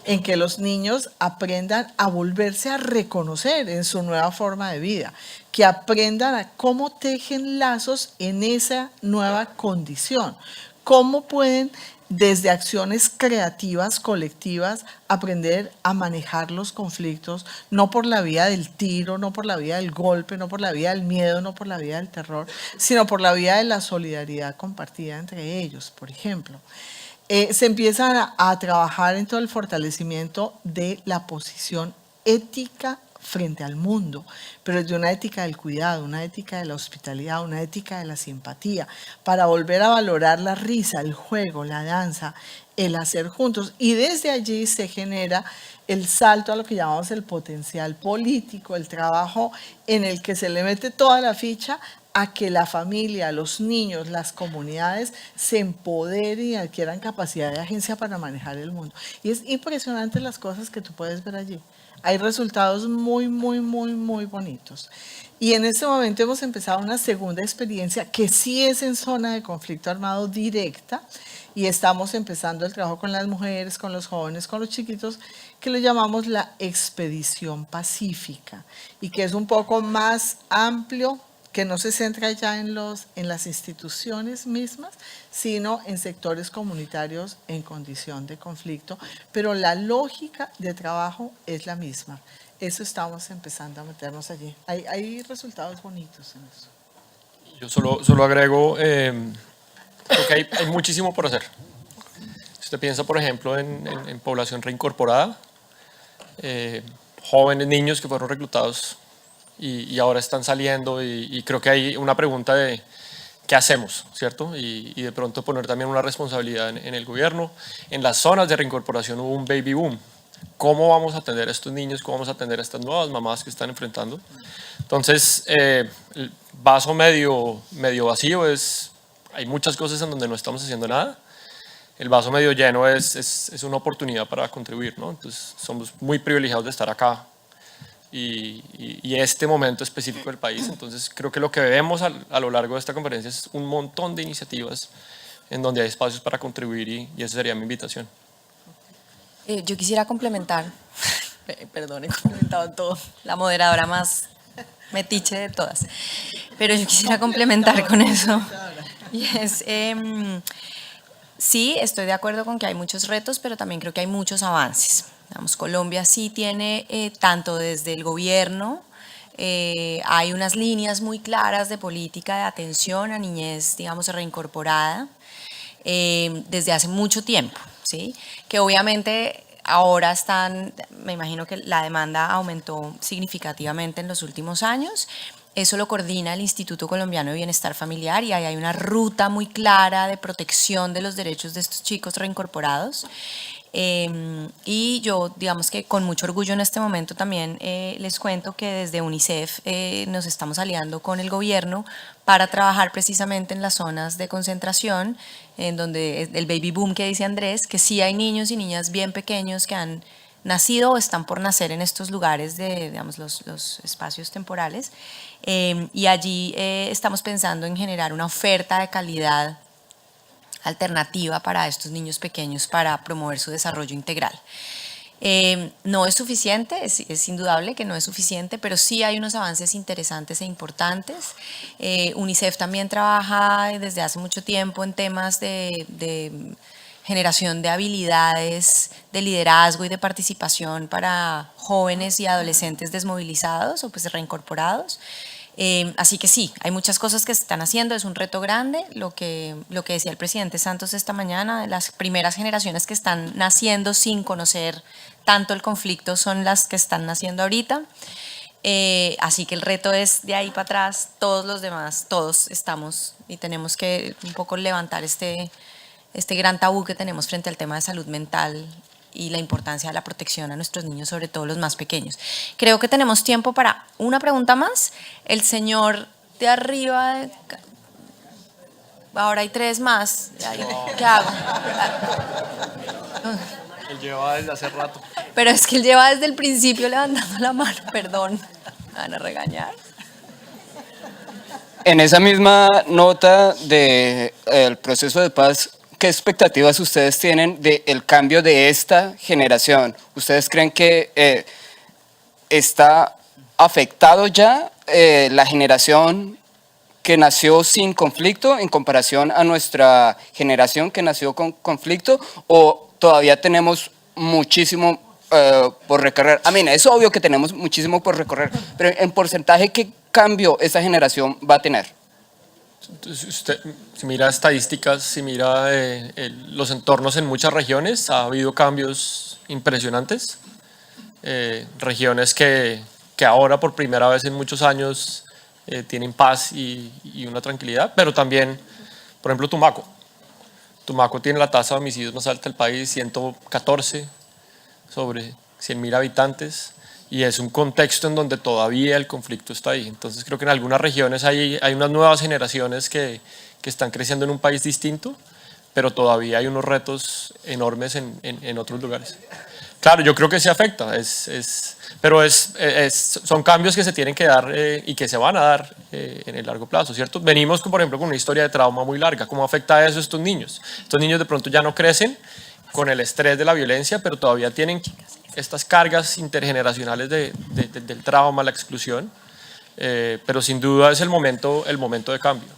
en que los niños aprendan a volverse a reconocer en su nueva forma de vida, que aprendan a cómo tejen lazos en esa nueva condición, cómo pueden desde acciones creativas, colectivas, aprender a manejar los conflictos, no por la vía del tiro, no por la vía del golpe, no por la vía del miedo, no por la vía del terror, sino por la vía de la solidaridad compartida entre ellos, por ejemplo. Se empiezan a trabajar en todo el fortalecimiento de la posición ética frente al mundo, pero es de una ética del cuidado, una ética de la hospitalidad, una ética de la simpatía, para volver a valorar la risa, el juego, la danza, el hacer juntos. Y desde allí se genera el salto a lo que llamamos el potencial político, el trabajo en el que se le mete toda la ficha a que la familia, los niños, las comunidades se empoderen y adquieran capacidad de agencia para manejar el mundo. Y es impresionante las cosas que tú puedes ver allí. Hay resultados muy, muy, muy, muy bonitos. Y en este momento hemos empezado una segunda experiencia que sí es en zona de conflicto armado directa y estamos empezando el trabajo con las mujeres, con los jóvenes, con los chiquitos, que lo llamamos la expedición pacífica y que es un poco más amplio, que no se centra ya en las instituciones mismas, sino en sectores comunitarios en condición de conflicto, pero la lógica de trabajo es la misma. Eso estamos empezando a meternos allí. Hay resultados bonitos en eso. Yo solo agrego, creo que hay muchísimo por hacer. Si usted piensa, por ejemplo, en población reincorporada, jóvenes, niños que fueron reclutados y ahora están saliendo y creo que hay una pregunta de qué hacemos, ¿cierto? Y de pronto poner también una responsabilidad en el gobierno. En las zonas de reincorporación hubo un baby boom. ¿Cómo vamos a atender a estos niños? ¿Cómo vamos a atender a estas nuevas mamás que están enfrentando? Entonces, el vaso medio vacío es, hay muchas cosas en donde no estamos haciendo nada. El vaso medio lleno es una oportunidad para contribuir, ¿no? Entonces, somos muy privilegiados de estar acá y este momento específico del país. Entonces, creo que lo que vemos a lo largo de esta conferencia es un montón de iniciativas en donde hay espacios para contribuir y esa sería mi invitación. Yo quisiera complementar, perdón, he complementado todo, la moderadora más metiche de todas, pero yo quisiera complementar con eso. Y es, sí, estoy de acuerdo con que hay muchos retos, pero también creo que hay muchos avances. Digamos, Colombia sí tiene, tanto desde el gobierno, hay unas líneas muy claras de política de atención a niñez, digamos, reincorporada, desde hace mucho tiempo, ¿sí? Que obviamente ahora están, me imagino que la demanda aumentó significativamente en los últimos años. Eso lo coordina el Instituto Colombiano de Bienestar Familiar y ahí hay una ruta muy clara de protección de los derechos de estos chicos reincorporados. Y yo, digamos que con mucho orgullo en este momento también les cuento que desde UNICEF nos estamos aliando con el gobierno para trabajar precisamente en las zonas de concentración, en donde el baby boom que dice Andrés, que sí hay niños y niñas bien pequeños que han nacido o están por nacer en estos lugares de, digamos, los espacios temporales. Y allí estamos pensando en generar una oferta de calidad alternativa para estos niños pequeños para promover su desarrollo integral. No es suficiente, es indudable que no es suficiente, pero sí hay unos avances interesantes e importantes. UNICEF también trabaja desde hace mucho tiempo en temas de generación de habilidades, de liderazgo y de participación para jóvenes y adolescentes desmovilizados o pues reincorporados. Así que sí, hay muchas cosas que se están haciendo, es un reto grande, lo que decía el presidente Santos esta mañana, las primeras generaciones que están naciendo sin conocer tanto el conflicto son las que están naciendo ahorita, así que el reto es de ahí para atrás, todos los demás, todos estamos y tenemos que un poco levantar este gran tabú que tenemos frente al tema de salud mental y la importancia de la protección a nuestros niños, sobre todo los más pequeños. Creo que tenemos tiempo para una pregunta más. El señor de arriba, ahora hay 3 más. ¿Qué hago? Él lleva desde hace rato. Pero es que él lleva desde el principio levantando la mano, perdón, me van a regañar. En esa misma nota del proceso de paz, ¿qué expectativas ustedes tienen del cambio de esta generación? ¿Ustedes creen que está afectado ya la generación que nació sin conflicto en comparación a nuestra generación que nació con conflicto, o todavía tenemos muchísimo por recorrer? Es obvio que tenemos muchísimo por recorrer, pero en porcentaje, ¿qué cambio esta generación va a tener? Entonces, usted, si mira estadísticas, si mira los entornos en muchas regiones, ha habido cambios impresionantes. Regiones que ahora por primera vez en muchos años tienen paz y una tranquilidad, pero también, por ejemplo, Tumaco. Tumaco tiene la tasa de homicidios más alta del país, 114 sobre 100.000 habitantes, y es un contexto en donde todavía el conflicto está ahí. Entonces creo que en algunas regiones hay unas nuevas generaciones que están creciendo en un país distinto, pero todavía hay unos retos enormes en otros lugares. Claro, yo creo que sí afecta, pero son cambios que se tienen que dar y que se van a dar en el largo plazo, ¿cierto? Venimos, por ejemplo, con una historia de trauma muy larga. ¿Cómo afecta eso a estos niños? Estos niños de pronto ya no crecen con el estrés de la violencia, pero todavía tienen estas cargas intergeneracionales del trauma, la exclusión, pero sin duda es el momento de cambio.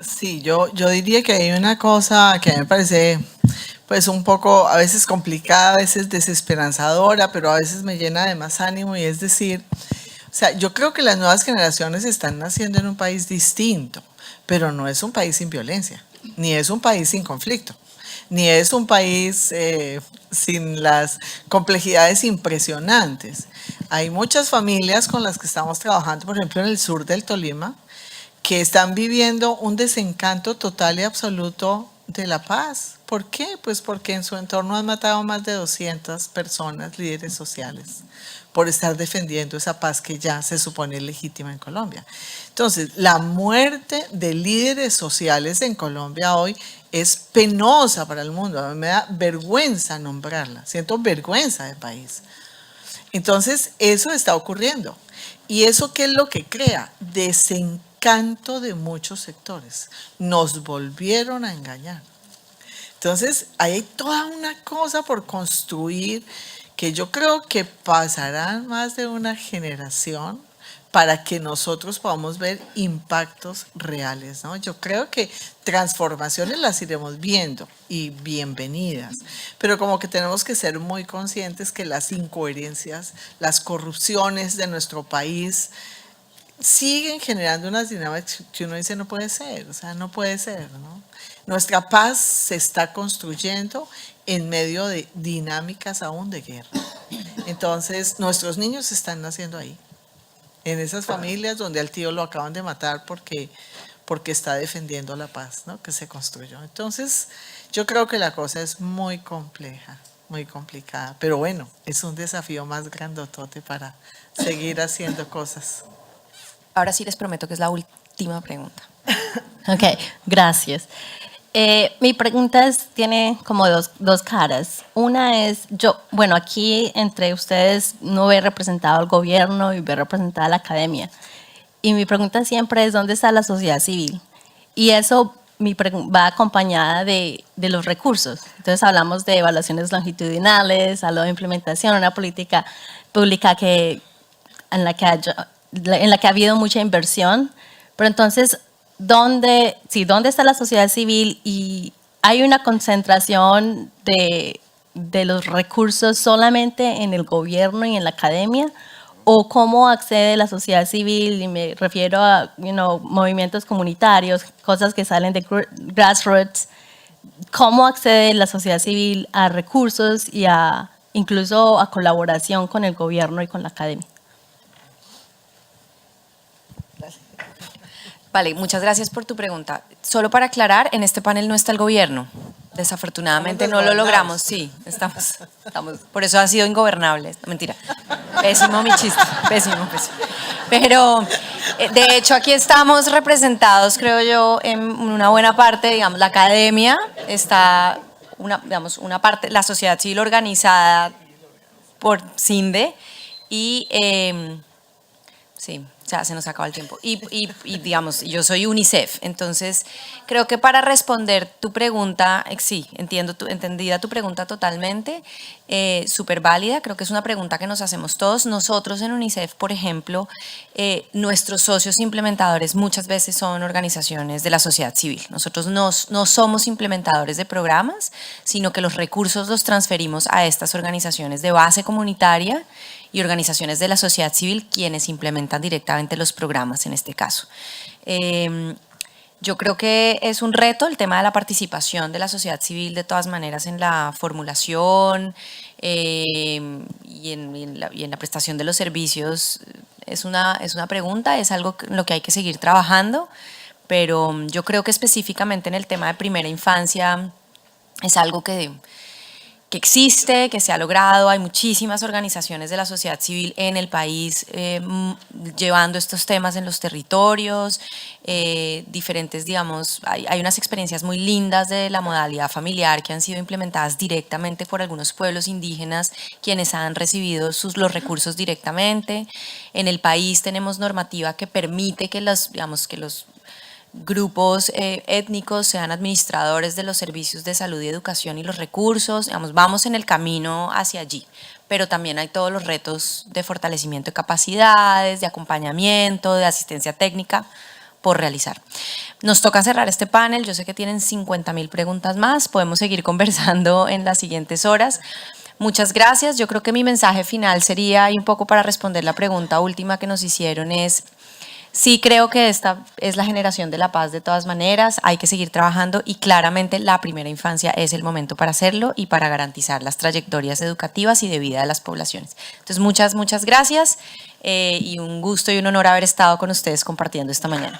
Sí, yo diría que hay una cosa que a mí me parece pues un poco a veces complicada, a veces desesperanzadora, pero a veces me llena de más ánimo, y es decir, o sea, yo creo que las nuevas generaciones están naciendo en un país distinto, pero no es un país sin violencia, ni es un país sin conflicto, ni es un país sin las complejidades impresionantes. Hay muchas familias con las que estamos trabajando, por ejemplo, en el sur del Tolima, que están viviendo un desencanto total y absoluto de la paz. ¿Por qué? Pues porque en su entorno han matado a más de 200 personas, líderes sociales, por estar defendiendo esa paz que ya se supone legítima en Colombia. Entonces, la muerte de líderes sociales en Colombia hoy es penosa para el mundo. A mí me da vergüenza nombrarla, siento vergüenza del país. Entonces, eso está ocurriendo. ¿Y eso qué es lo que crea? Desencanto de muchos sectores. Nos volvieron a engañar. Entonces, hay toda una cosa por construir que yo creo que pasará más de una generación para que nosotros podamos ver impactos reales, ¿no? Yo creo que transformaciones las iremos viendo y bienvenidas, pero como que tenemos que ser muy conscientes que las incoherencias, las corrupciones de nuestro país siguen generando unas dinámicas que uno dice no puede ser, o sea, no puede ser, ¿no? Nuestra paz se está construyendo en medio de dinámicas aún de guerra. Entonces, nuestros niños están naciendo ahí, en esas familias donde al tío lo acaban de matar porque está defendiendo la paz, ¿no?, que se construyó. Entonces, yo creo que la cosa es muy compleja, muy complicada, pero bueno, es un desafío más grandotote para seguir haciendo cosas. Ahora sí les prometo que es la última pregunta. Ok, gracias. Mi pregunta tiene como dos caras. Una es, aquí entre ustedes no ve representado al gobierno y ve representada a la academia. Y mi pregunta siempre es, ¿dónde está la sociedad civil? Y eso va acompañada de los recursos. Entonces hablamos de evaluaciones longitudinales, hablo de implementación, una política pública en la que ha habido mucha inversión. Pero entonces, ¿dónde está la sociedad civil? Y hay una concentración de los recursos solamente en el gobierno y en la academia, o cómo accede la sociedad civil, y me refiero a movimientos comunitarios, cosas que salen de grassroots. ¿Cómo accede la sociedad civil a recursos y incluso a colaboración con el gobierno y con la academia? Vale, muchas gracias por tu pregunta. Solo para aclarar, en este panel no está el gobierno. Desafortunadamente Estamos no lo desgobernados. logramos, sí, estamos, por eso ha sido ingobernable, no, mentira, pésimo mi chiste, pésimo. Pero de hecho aquí estamos representados, creo yo, en una buena parte, digamos, la academia está, una parte, la sociedad civil organizada por CINDE y sí, o sea, se nos acaba el tiempo. Y digamos, yo soy UNICEF, entonces creo que para responder tu pregunta, sí, entendida tu pregunta totalmente, súper válida, creo que es una pregunta que nos hacemos todos. Nosotros en UNICEF, por ejemplo, nuestros socios implementadores muchas veces son organizaciones de la sociedad civil. Nosotros no somos implementadores de programas, sino que los recursos los transferimos a estas organizaciones de base comunitaria y organizaciones de la sociedad civil quienes implementan directamente los programas en este caso. Yo creo que es un reto el tema de la participación de la sociedad civil de todas maneras en la formulación y en la prestación de los servicios. Es una pregunta, es algo en lo que hay que seguir trabajando, pero yo creo que específicamente en el tema de primera infancia es algo que existe, que se ha logrado. Hay muchísimas organizaciones de la sociedad civil en el país llevando estos temas en los territorios, diferentes, digamos, hay unas experiencias muy lindas de la modalidad familiar que han sido implementadas directamente por algunos pueblos indígenas quienes han recibido los recursos directamente. En el país tenemos normativa que permite que los grupos étnicos sean administradores de los servicios de salud y educación y los recursos, digamos, vamos en el camino hacia allí, pero también hay todos los retos de fortalecimiento de capacidades, de acompañamiento, de asistencia técnica por realizar. Nos toca cerrar este panel, yo sé que tienen 50.000 preguntas más, podemos seguir conversando en las siguientes horas. Muchas gracias, yo creo que mi mensaje final sería, y un poco para responder la pregunta última que nos hicieron es, sí creo que esta es la generación de la paz de todas maneras, hay que seguir trabajando y claramente la primera infancia es el momento para hacerlo y para garantizar las trayectorias educativas y de vida de las poblaciones. Entonces muchas gracias y un gusto y un honor haber estado con ustedes compartiendo esta mañana.